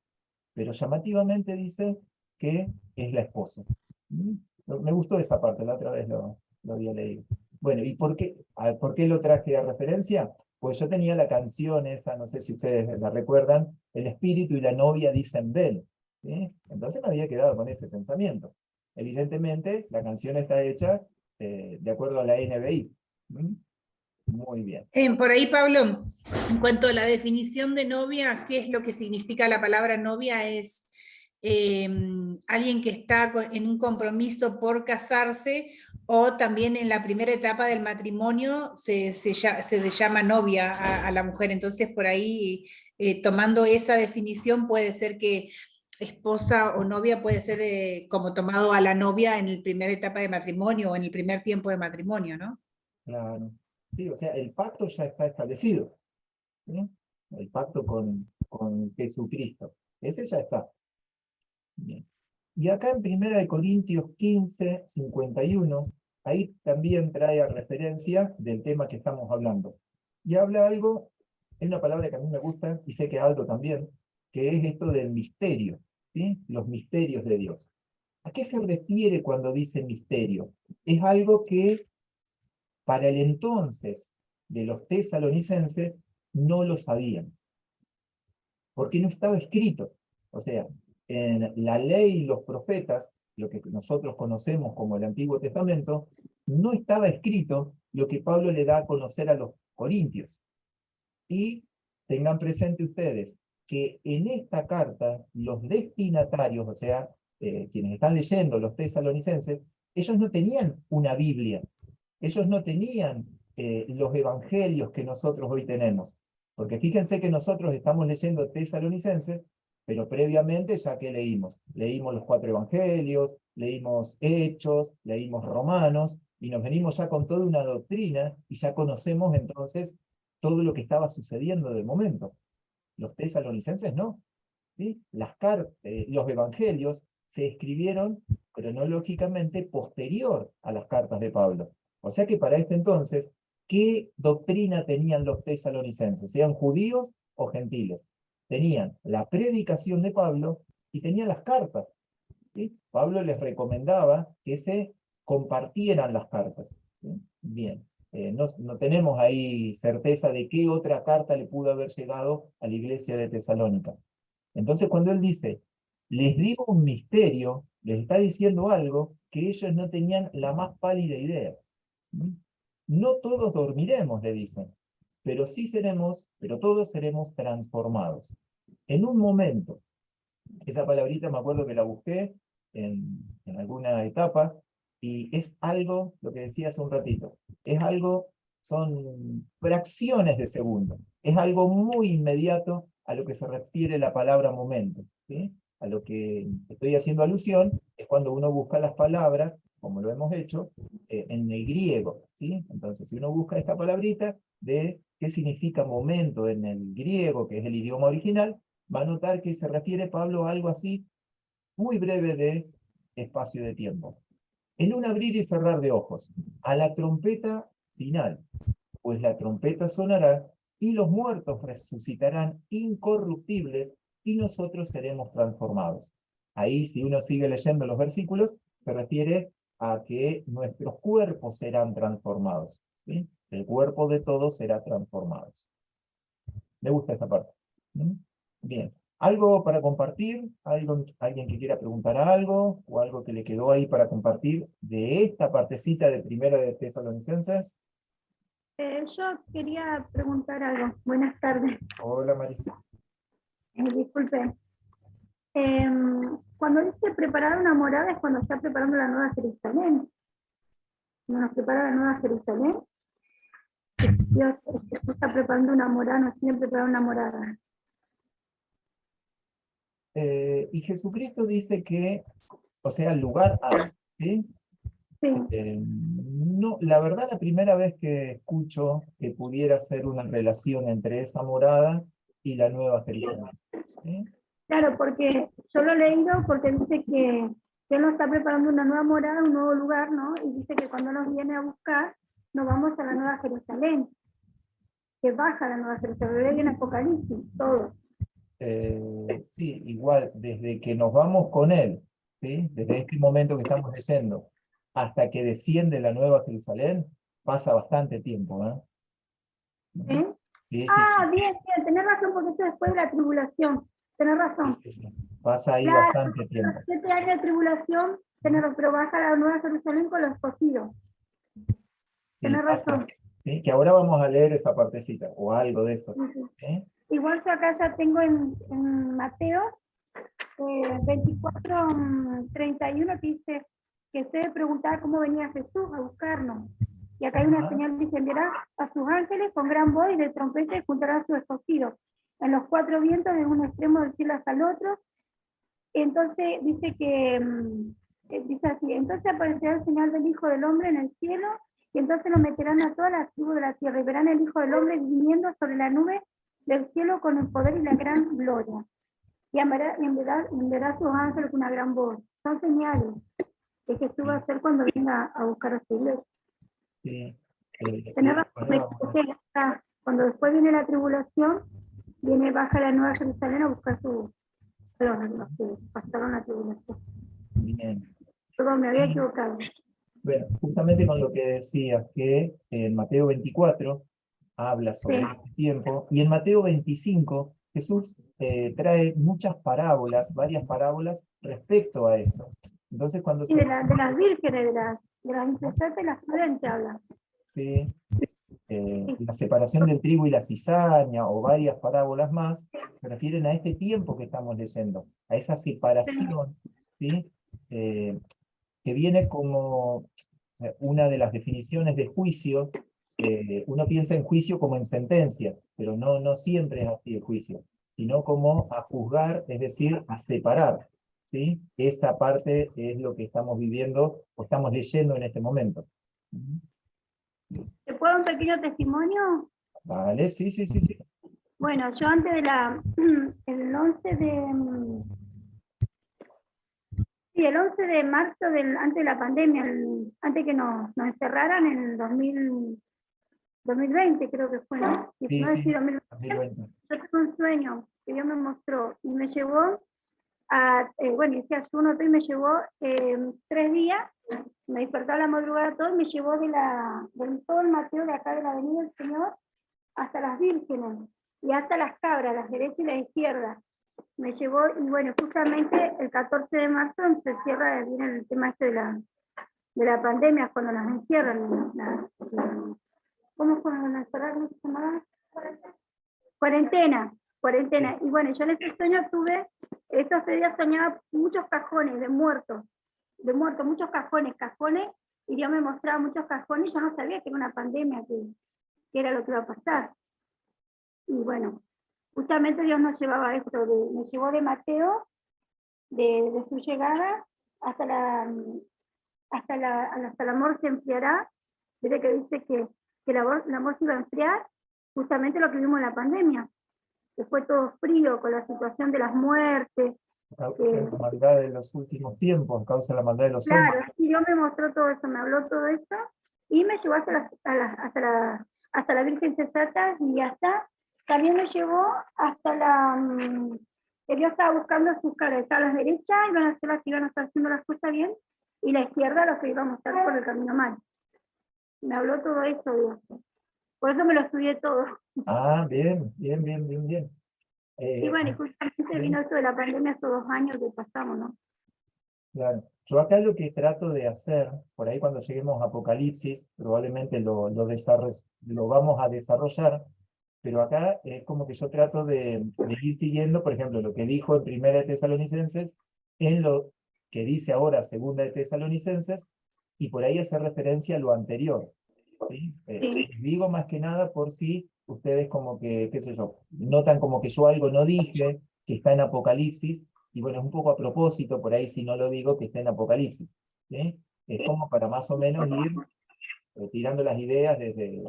[SPEAKER 4] pero llamativamente dice que es la esposa. Me gustó esa parte, la otra vez lo había leído. Bueno, ¿y por qué lo traje a referencia? Pues yo tenía la canción esa, no sé si ustedes la recuerdan, el espíritu y la novia dicen ven. ¿Sí? Entonces me había quedado con ese pensamiento. Evidentemente, la canción está hecha de acuerdo a la NBI. Muy bien.
[SPEAKER 5] Por ahí, Pablo, en cuanto a la definición de novia, ¿qué es lo que significa la palabra novia? Es alguien que está en un compromiso por casarse, o también en la primera etapa del matrimonio se le llama novia a la mujer. Entonces, por ahí, tomando esa definición, puede ser que esposa o novia puede ser como tomado a la novia en la primera etapa de matrimonio o en el primer tiempo de matrimonio, ¿no?
[SPEAKER 4] Claro. Sí, o sea, el pacto ya está establecido. ¿Sí? El pacto con Jesucristo. Ese ya está. Bien. Y acá en 1 Corintios 15, 51, ahí también trae a referencia del tema que estamos hablando. Y habla algo, es una palabra que a mí me gusta, y sé que a Aldo también, que es esto del misterio, ¿sí? Los misterios de Dios. ¿A qué se refiere cuando dice misterio? Es algo que para el entonces de los tesalonicenses no lo sabían, porque no estaba escrito. O sea, en la ley y los profetas, lo que nosotros conocemos como el Antiguo Testamento, no estaba escrito lo que Pablo le da a conocer a los corintios. Y tengan presente ustedes que en esta carta los destinatarios, o sea, quienes están leyendo, los tesalonicenses, ellos no tenían una Biblia, ellos no tenían los evangelios que nosotros hoy tenemos. Porque fíjense que nosotros estamos leyendo Tesalonicenses, pero previamente ya que leímos. Leímos los 4 evangelios, leímos Hechos, leímos Romanos, y nos venimos ya con toda una doctrina, y ya conocemos entonces todo lo que estaba sucediendo de momento. Los tesalonicenses no. ¿Sí? Los evangelios se escribieron cronológicamente posterior a las cartas de Pablo. O sea que para este entonces, ¿qué doctrina tenían los tesalonicenses? ¿Sean judíos o gentiles? Tenían la predicación de Pablo y tenían las cartas. ¿Sí? Pablo les recomendaba que se compartieran las cartas. ¿Sí? Bien. No tenemos ahí certeza de qué otra carta le pudo haber llegado a la iglesia de Tesalónica. Entonces cuando él dice, les digo un misterio, les está diciendo algo que ellos no tenían la más pálida idea. No todos dormiremos, le dicen, pero todos seremos transformados. En un momento, esa palabrita me acuerdo que la busqué en alguna etapa, y es algo, lo que decía hace un ratito, es algo, son fracciones de segundo, es algo muy inmediato a lo que se refiere la palabra momento, ¿sí? A lo que estoy haciendo alusión es cuando uno busca las palabras, como lo hemos hecho, en el griego, ¿sí? Entonces, si uno busca esta palabrita de qué significa momento en el griego, que es el idioma original, va a notar que se refiere Pablo a algo así, muy breve de espacio de tiempo. En un abrir y cerrar de ojos, a la trompeta final, pues la trompeta sonará y los muertos resucitarán incorruptibles y nosotros seremos transformados. Ahí, si uno sigue leyendo los versículos, se refiere a que nuestros cuerpos serán transformados. ¿Sí? El cuerpo de todos será transformado. Me gusta esta parte. Bien. ¿Algo para compartir? ¿Alguien que quiera preguntar algo? ¿O algo que le quedó ahí para compartir de esta partecita de Primera de Tesalonicenses?
[SPEAKER 8] Yo quería preguntar algo. Buenas tardes.
[SPEAKER 4] Hola, María.
[SPEAKER 8] Disculpe. Cuando dice preparar una morada es cuando está preparando la Nueva Jerusalén. Cuando nos prepara la Nueva Jerusalén, Dios está preparando una morada, nos tiene preparado una morada.
[SPEAKER 4] Y Jesucristo dice que, o sea, el lugar A, ¿sí?
[SPEAKER 8] Sí.
[SPEAKER 4] No, la verdad, la primera vez que escucho que pudiera ser una relación entre esa morada y la Nueva Jerusalén. ¿Sí?
[SPEAKER 8] Claro, porque yo lo he leído porque dice que Él nos está preparando una nueva morada, un nuevo lugar, ¿no? Y dice que cuando nos viene a buscar, nos vamos a la Nueva Jerusalén. Que baja la Nueva Jerusalén, en Apocalipsis, todo.
[SPEAKER 4] sí, igual, desde que nos vamos con Él, ¿sí? Desde este momento que estamos leyendo, hasta que desciende la Nueva Jerusalén, pasa bastante tiempo, ¿eh?
[SPEAKER 8] ¿Sí?
[SPEAKER 4] Sí, sí,
[SPEAKER 8] Ah, bien, bien, tenés razón, porque esto después de la tribulación. Tenés razón.
[SPEAKER 4] sí, sí. Pasa ahí
[SPEAKER 8] Claro,
[SPEAKER 4] bastante
[SPEAKER 8] los
[SPEAKER 4] tiempo.
[SPEAKER 8] 7 años de tribulación, pero baja la Nueva Jerusalén con los escogidos.
[SPEAKER 4] Sí,
[SPEAKER 8] Tenés
[SPEAKER 4] pasa,
[SPEAKER 8] razón.
[SPEAKER 4] ¿sí? Que ahora vamos a leer esa partecita, o algo de eso.
[SPEAKER 8] Sí, sí.
[SPEAKER 4] ¿Sí?
[SPEAKER 8] Igual yo acá ya tengo en Mateo 24, 31, que dice que se debe preguntar cómo venía Jesús a buscarnos. Y acá hay una
[SPEAKER 4] Ajá.
[SPEAKER 8] señal, dice, enviará a sus ángeles con gran voz y de trompeta y juntará a sus escogidos en los 4 vientos de un extremo del cielo hasta el otro. Entonces dice que, dice así, entonces aparecerá el señal del Hijo del Hombre en el cielo, y entonces lo meterán a todas las tribus de la tierra, y verán el Hijo del Hombre viniendo sobre la nube del cielo con el poder y la gran gloria. Y enviará a sus ángeles con una gran voz. Son señales que Jesús va a hacer cuando venga a buscar a su iglesia.
[SPEAKER 4] Sí.
[SPEAKER 8] Tenés razón, cuando después viene la tribulación, baja la Nueva Jerusalén a buscar los que pasaron la tribulación.
[SPEAKER 4] Bien.
[SPEAKER 8] Perdón, me había equivocado.
[SPEAKER 4] Bueno, justamente con lo que decías, que en Mateo 24 habla sobre
[SPEAKER 8] Sí.
[SPEAKER 4] este tiempo, y en Mateo 25 Jesús trae muchas parábolas, varias parábolas respecto a esto. Entonces cuando
[SPEAKER 8] Y de las vírgenes, de las incesantes y las prudentes habla.
[SPEAKER 4] sí, la separación del trigo y la cizaña, o varias parábolas más, se refieren a este tiempo que estamos leyendo, a esa separación, ¿sí? Que viene como una de las definiciones de juicio. Uno piensa en juicio como en sentencia, pero no siempre es así el juicio, sino como a juzgar, es decir, a separar, ¿sí? Esa parte es lo que estamos viviendo o estamos leyendo en este momento.
[SPEAKER 8] ¿Te puedo dar un pequeño testimonio?
[SPEAKER 4] Vale, sí, sí, sí, sí.
[SPEAKER 8] Bueno, yo antes de el 11 de, sí, el 11 de marzo, antes de la pandemia, antes que nos encerraran en el 2020, creo que fue, ¿no?
[SPEAKER 4] Sí,
[SPEAKER 8] 19,
[SPEAKER 4] sí,
[SPEAKER 8] sí, 2020.
[SPEAKER 4] 2020.
[SPEAKER 8] Yo tuve un sueño que Dios me mostró y me llevó a, bueno, hice ayuno y me llevó 3 días, me despertó a la madrugada todo y me llevó del todo el Mateo de acá de la Avenida del Señor hasta las vírgenes y hasta las cabras, las derechas y las izquierdas. Me llevó, y bueno, justamente el 14 de marzo se cierra bien el tema este de la pandemia, cuando nos encierran. ¿Cómo fue la encerrada? ¿Cómo se llamaba? Cuarentena. Y bueno, yo en ese sueño tuve, estos 3 días soñaba muchos cajones de muertos, muchos cajones, y Dios me mostraba muchos cajones, y yo no sabía que era una pandemia, que era lo que iba a pasar. Y bueno, justamente Dios nos llevaba a esto, me llevó de Mateo, de su llegada, hasta el amor se enfriará, desde que dice que el amor se iba a enfriar, justamente lo que vimos en la pandemia, que fue todo frío con la situación de las muertes.
[SPEAKER 4] A causa de la maldad de los últimos tiempos, a causa de la maldad de los hombres.
[SPEAKER 8] Claro, y Dios me mostró todo eso, me habló todo eso, y me llevó hasta la Virgen Cesata, y también me llevó hasta que Dios estaba buscando sus caras, a las derechas iban a ser las que iban a estar haciendo las cosas bien, y la izquierda los que íbamos a estar por el camino mal. Me habló todo eso, Dios. Por eso me lo estudié todo.
[SPEAKER 4] Ah, bien, bien, bien, bien, bien.
[SPEAKER 8] Y bueno, y justamente vino esto de la pandemia estos 2 años que pasamos, ¿no?
[SPEAKER 4] Claro. Yo acá lo que trato de hacer, por ahí cuando lleguemos a Apocalipsis, probablemente lo vamos a desarrollar, pero acá es como que yo trato de ir siguiendo, por ejemplo, lo que dijo en Primera de Tesalonicenses, en lo que dice ahora Segunda de Tesalonicenses, y por ahí hacer referencia a lo anterior. ¿Sí?
[SPEAKER 8] Sí.
[SPEAKER 4] Digo más que nada por si ustedes como que, qué sé yo, notan como que yo algo no dije, que está en Apocalipsis, y bueno, es un poco a propósito, por ahí si no lo digo, que está en Apocalipsis. ¿Sí? Es como para más o menos ir tirando las ideas desde,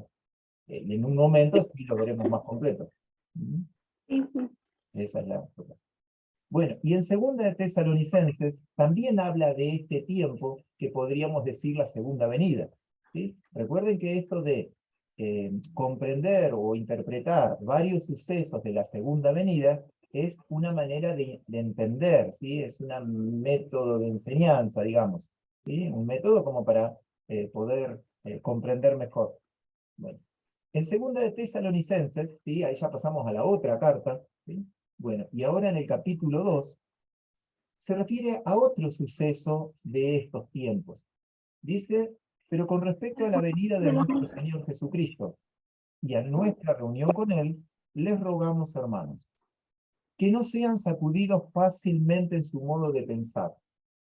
[SPEAKER 4] en un momento sí lo veremos más completo.
[SPEAKER 8] Sí, sí.
[SPEAKER 4] Esa es la... Bueno, y en Segunda de Tesalonicenses también habla de este tiempo que podríamos decir la segunda venida. ¿Sí? Recuerden que esto de comprender o interpretar varios sucesos de la segunda venida es una manera de entender, ¿sí? Es un método de enseñanza, digamos, ¿sí? Un método como para poder comprender mejor. Bueno, en segunda de Tesalonicenses, ¿sí? Ahí ya pasamos a la otra carta, ¿sí? Bueno, y ahora en el capítulo 2, se refiere a otro suceso de estos tiempos. Dice, pero con respecto a la venida de nuestro Señor Jesucristo y a nuestra reunión con Él, les rogamos, hermanos, que no sean sacudidos fácilmente en su modo de pensar,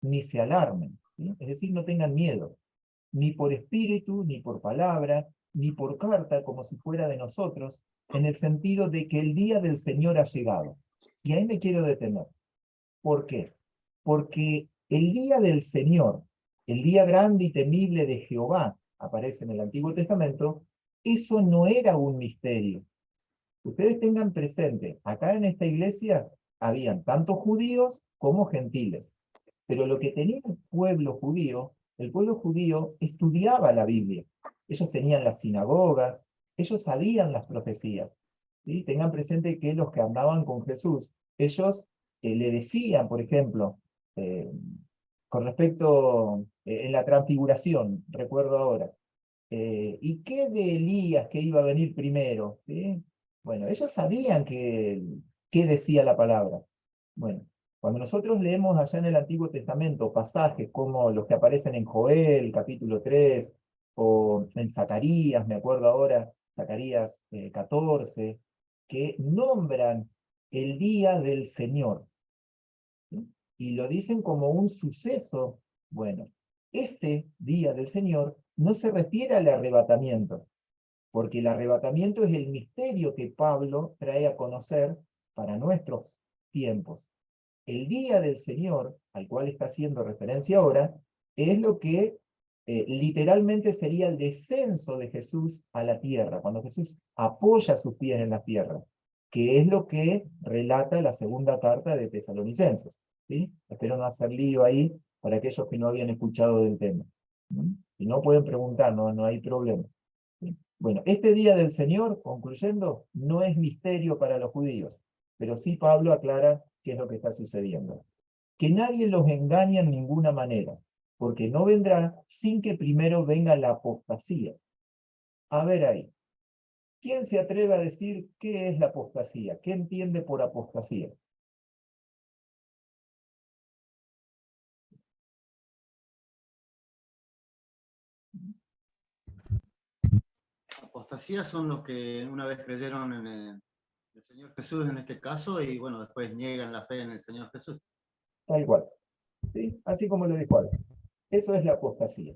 [SPEAKER 4] ni se alarmen, ¿sí? Es decir, no tengan miedo, ni por espíritu, ni por palabra, ni por carta, como si fuera de nosotros, en el sentido de que el día del Señor ha llegado. Y ahí me quiero detener. ¿Por qué? Porque el día del Señor, el día grande y temible de Jehová, aparece en el Antiguo Testamento, eso no era un misterio. Ustedes tengan presente, acá en esta iglesia habían tanto judíos como gentiles. Pero lo que tenía el pueblo judío estudiaba la Biblia. Ellos tenían las sinagogas, ellos sabían las profecías. ¿Sí? Tengan presente que los que andaban con Jesús, ellos le decían, por ejemplo, con respecto en la transfiguración, recuerdo ahora, ¿y qué de Elías que iba a venir primero? ¿Sí? Bueno, ellos sabían qué decía la palabra. Bueno, cuando nosotros leemos allá en el Antiguo Testamento pasajes como los que aparecen en Joel, capítulo 3, o en Zacarías, me acuerdo ahora, Zacarías 14, que nombran el día del Señor, ¿sí? Y lo dicen como un suceso. Bueno, ese día del Señor no se refiere al arrebatamiento, porque el arrebatamiento es el misterio que Pablo trae a conocer para nuestros tiempos. El día del Señor, al cual está haciendo referencia ahora, es lo que literalmente sería el descenso de Jesús a la tierra, cuando Jesús apoya sus pies en la tierra, que es lo que relata la segunda carta de Tesalonicenses. ¿Sí? Espero no hacer lío ahí para aquellos que no habían escuchado del tema. Si no pueden preguntar, no hay problema. ¿Sí? Bueno, este día del Señor, concluyendo, no es misterio para los judíos, pero sí Pablo aclara qué es lo que está sucediendo. Que nadie los engañe en ninguna manera, porque no vendrá sin que primero venga la apostasía. A ver ahí, ¿quién se atreve a decir qué es la apostasía? ¿Qué entiende por apostasía?
[SPEAKER 7] Apostasía son los que una vez creyeron en el Señor Jesús en este caso y bueno, después niegan la fe en el Señor Jesús.
[SPEAKER 4] Tal cual. ¿Sí? Así como lo dijo Álvaro. Eso es la apostasía.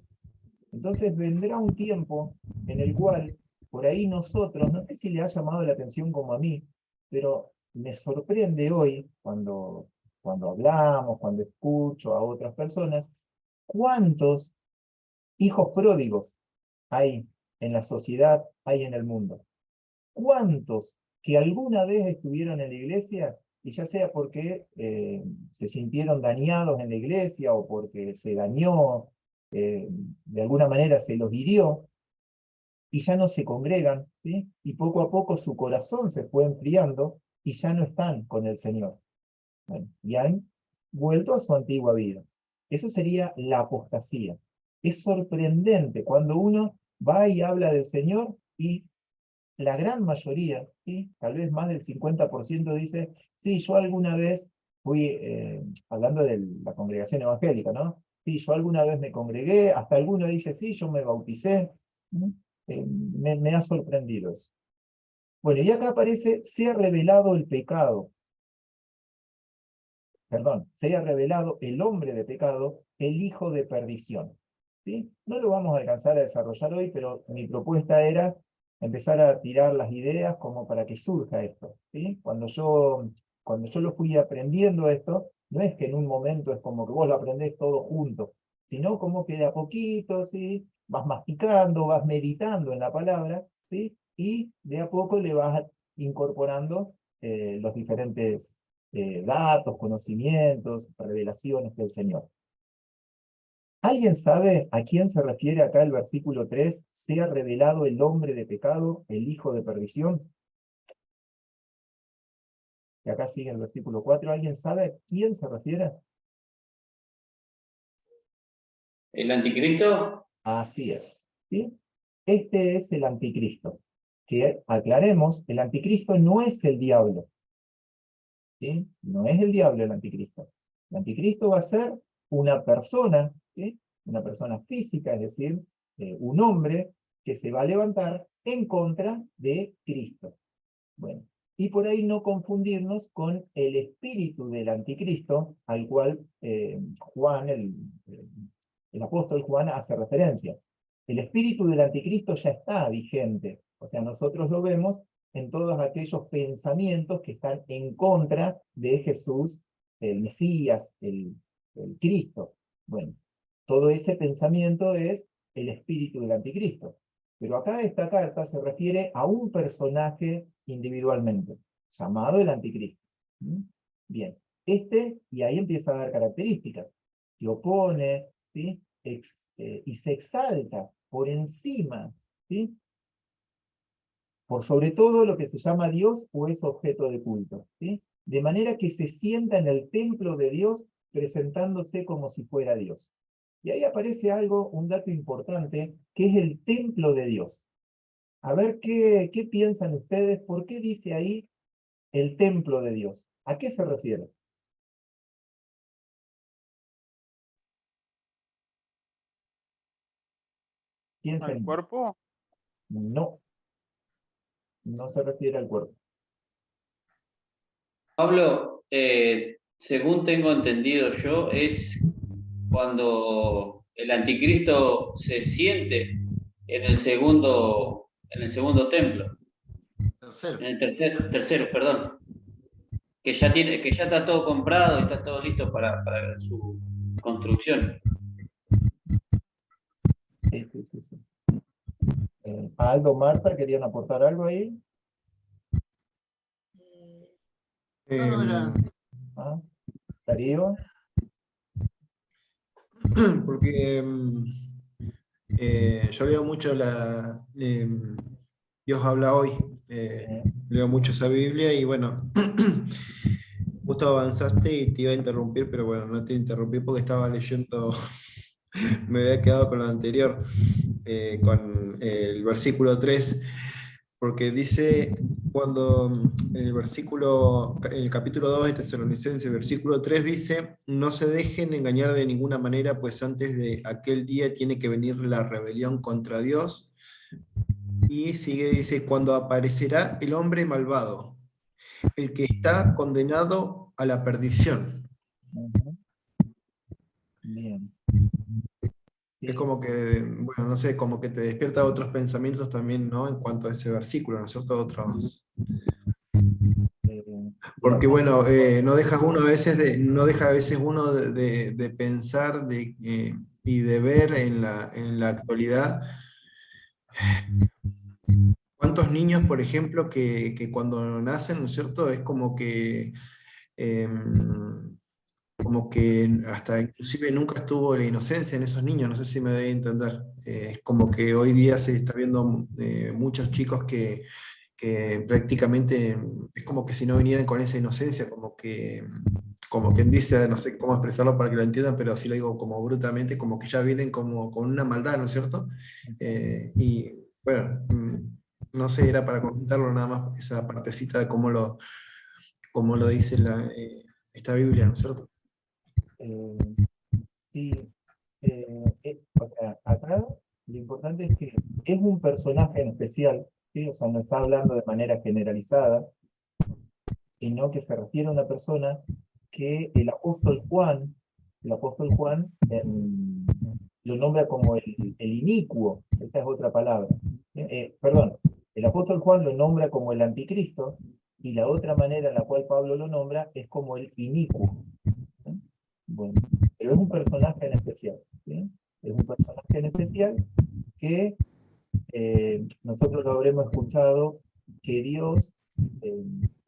[SPEAKER 4] Entonces vendrá un tiempo en el cual, por ahí nosotros, no sé si le ha llamado la atención como a mí, pero me sorprende hoy, cuando hablamos, cuando escucho a otras personas, cuántos hijos pródigos hay en la sociedad, hay en el mundo. ¿Cuántos que alguna vez estuvieron en la iglesia, y ya sea porque se sintieron dañados en la iglesia o porque se dañó, de alguna manera se los hirió, y ya no se congregan, ¿sí? Y poco a poco su corazón se fue enfriando y ya no están con el Señor? Bueno, y han vuelto a su antigua vida. Eso sería la apostasía. Es sorprendente cuando uno va y habla del Señor y la gran mayoría, ¿sí? Tal vez más del 50% dice, sí, yo alguna vez fui, hablando de la congregación evangélica, ¿no? Sí, yo alguna vez me congregué, hasta alguno dice, sí, yo me bauticé. Me ha sorprendido eso. Bueno, y acá aparece, se ha revelado el pecado, perdón, se ha revelado el hombre de pecado, el hijo de perdición. ¿Sí? No lo vamos a alcanzar a desarrollar hoy, pero mi propuesta era empezar a tirar las ideas como para que surja esto. ¿Sí? Cuando yo lo fui aprendiendo esto, no es que en un momento es como que vos lo aprendés todo junto, sino como que de a poquito, ¿sí? Vas masticando, vas meditando en la palabra, ¿sí? Y de a poco le vas incorporando los diferentes datos, conocimientos, revelaciones del Señor. ¿Alguien sabe a quién se refiere acá el versículo 3? Sea revelado el hombre de pecado, el hijo de perdición. que acá sigue el versículo 4, ¿alguien sabe a quién se refiere?
[SPEAKER 9] ¿El anticristo?
[SPEAKER 4] Así es, ¿sí? Este es el anticristo. Que aclaremos, el anticristo no es el diablo, ¿sí? No es el diablo el anticristo. El anticristo va a ser una persona, ¿sí? Una persona física, es decir, un hombre que se va a levantar en contra de Cristo. Bueno, y por ahí no confundirnos con el espíritu del anticristo, al cual Juan, el apóstol Juan, hace referencia. El espíritu del anticristo ya está vigente, o sea, nosotros lo vemos en todos aquellos pensamientos que están en contra de Jesús, el Mesías, el Cristo. Bueno, todo ese pensamiento es el espíritu del anticristo. Pero acá esta carta se refiere a un personaje individualmente, llamado el anticristo. ¿Mm? Bien, y ahí empieza a dar características. Se opone, ¿sí? Y se exalta por encima, ¿sí? Por sobre todo lo que se llama Dios o es objeto de culto, ¿sí? De manera que se sienta en el templo de Dios presentándose como si fuera Dios. Y ahí aparece algo, un dato importante, que es el templo de Dios. A ver qué piensan ustedes, ¿por qué dice ahí el templo de Dios? ¿A qué se refiere?
[SPEAKER 2] ¿Al
[SPEAKER 4] Piensen.
[SPEAKER 2] cuerpo?
[SPEAKER 4] No, no se refiere al cuerpo.
[SPEAKER 9] Pablo, según tengo entendido yo, es cuando el anticristo se siente en el segundo templo,
[SPEAKER 7] Tercero.
[SPEAKER 9] en el tercero, perdón, que ya está todo comprado y está todo listo para su construcción.
[SPEAKER 4] Sí. Aldo, Marta, ¿querían aportar algo ahí?
[SPEAKER 7] No, era...
[SPEAKER 4] ¿Ah? Darío.
[SPEAKER 6] Porque yo leo mucho Dios habla hoy, leo mucho esa Biblia y bueno, justo avanzaste y te iba a interrumpir, pero bueno, no te interrumpí porque estaba leyendo, me había quedado con lo anterior, con el versículo 3, porque dice cuando en el capítulo 2 de Tesalonicenses, versículo 3 dice, no se dejen engañar de ninguna manera, pues antes de aquel día tiene que venir la rebelión contra Dios. Y sigue, dice, cuando aparecerá el hombre malvado, el que está condenado a la perdición.
[SPEAKER 4] Bien.
[SPEAKER 6] Es como que, bueno, no sé, como que te despierta otros pensamientos también, ¿no? En cuanto a ese versículo, ¿no es cierto? Otros. Porque bueno, no deja a veces uno de pensar y de ver en la actualidad cuántos niños, por ejemplo, que cuando nacen, ¿no es cierto? Es como que hasta inclusive nunca estuvo la inocencia en esos niños, no sé si me doy a entender. Es como que hoy día se está viendo muchos chicos que prácticamente es como que si no vinieran con esa inocencia, como quien dice, no sé cómo expresarlo para que lo entiendan, pero así lo digo como brutamente, como que ya vienen como con una maldad, ¿no es cierto? Y bueno, no sé, era para comentarlo nada más, esa partecita de cómo lo dice esta Biblia, ¿no es cierto?
[SPEAKER 4] Sí, o sea, acá lo importante es que es un personaje en especial, ¿sí? O sea, no está hablando de manera generalizada, sino que se refiere a una persona que el apóstol Juan lo nombra como el inicuo, esta es otra palabra. Perdón, el apóstol Juan lo nombra como el anticristo, y la otra manera en la cual Pablo lo nombra es como el inicuo. Bueno, pero es un personaje en especial, ¿sí? Es un personaje en especial que nosotros lo habremos escuchado, que Dios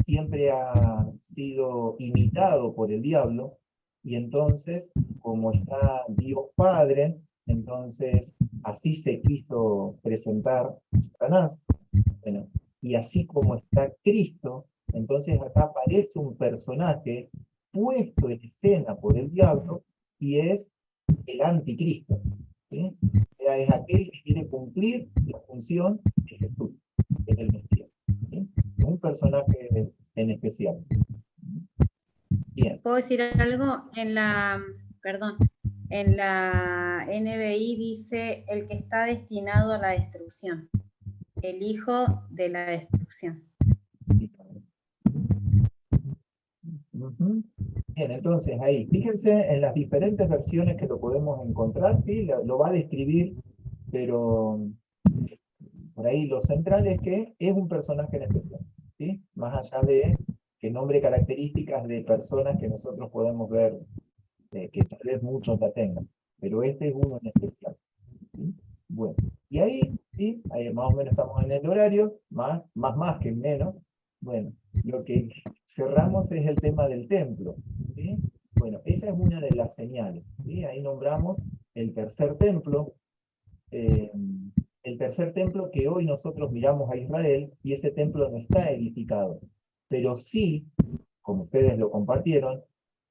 [SPEAKER 4] siempre ha sido imitado por el diablo, y entonces, como está Dios Padre, entonces así se quiso presentar Satanás. Bueno, y así como está Cristo, Entonces acá aparece un personaje puesto en escena por el diablo y es el anticristo, ¿sí? O sea, es aquel que quiere cumplir la función de Jesús, que es el Mesías, ¿sí? Un personaje en especial. Bien.
[SPEAKER 1] ¿Puedo decir algo? En la NBI dice el que está destinado a la destrucción, el hijo de la destrucción.
[SPEAKER 4] Ujú. Bien, entonces ahí, fíjense en las diferentes versiones que lo podemos encontrar, ¿sí? Lo va a describir, pero por ahí lo central es que es un personaje en especial, ¿sí? Más allá de que nombre características de personas que nosotros podemos ver, que tal vez muchos la tengan, pero este es uno en especial, ¿sí? Bueno, y ahí, ¿sí? Ahí más o menos estamos en el horario, más que menos. Bueno, lo que cerramos es el tema del templo, ¿sí? Bueno, esa es una de las señales, ¿sí? Ahí nombramos el tercer templo, que hoy nosotros miramos a Israel, y ese templo no está edificado, pero sí, como ustedes lo compartieron,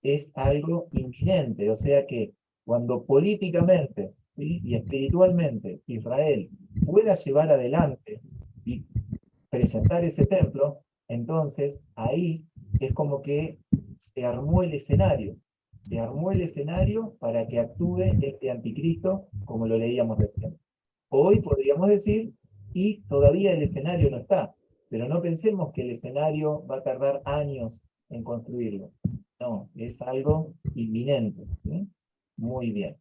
[SPEAKER 4] es algo inminente, o sea que cuando políticamente, ¿sí? y espiritualmente Israel pueda llevar adelante y presentar ese templo, entonces ahí es como que se armó el escenario. Se armó el escenario para que actúe este anticristo, como lo leíamos recién. Hoy podríamos decir, y todavía el escenario no está, pero no pensemos que el escenario va a tardar años en construirlo. No, es algo inminente, ¿sí? Muy bien.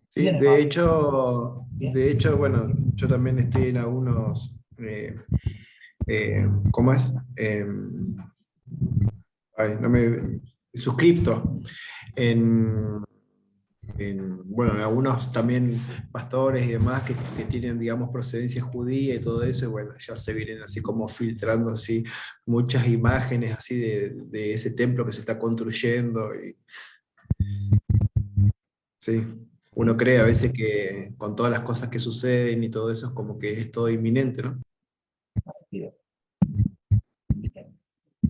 [SPEAKER 6] Sí,
[SPEAKER 4] Bien,
[SPEAKER 6] de
[SPEAKER 4] hermano.
[SPEAKER 6] hecho, bueno, yo también estoy en algunos, ¿cómo es? No me suscripto bueno, en algunos también pastores y demás que tienen, digamos, procedencia judía y todo eso, y bueno, ya se vienen así como filtrando así muchas imágenes así de ese templo que se está construyendo. Y, sí, uno cree a veces que con todas las cosas que suceden y todo eso es como que es todo inminente, ¿no?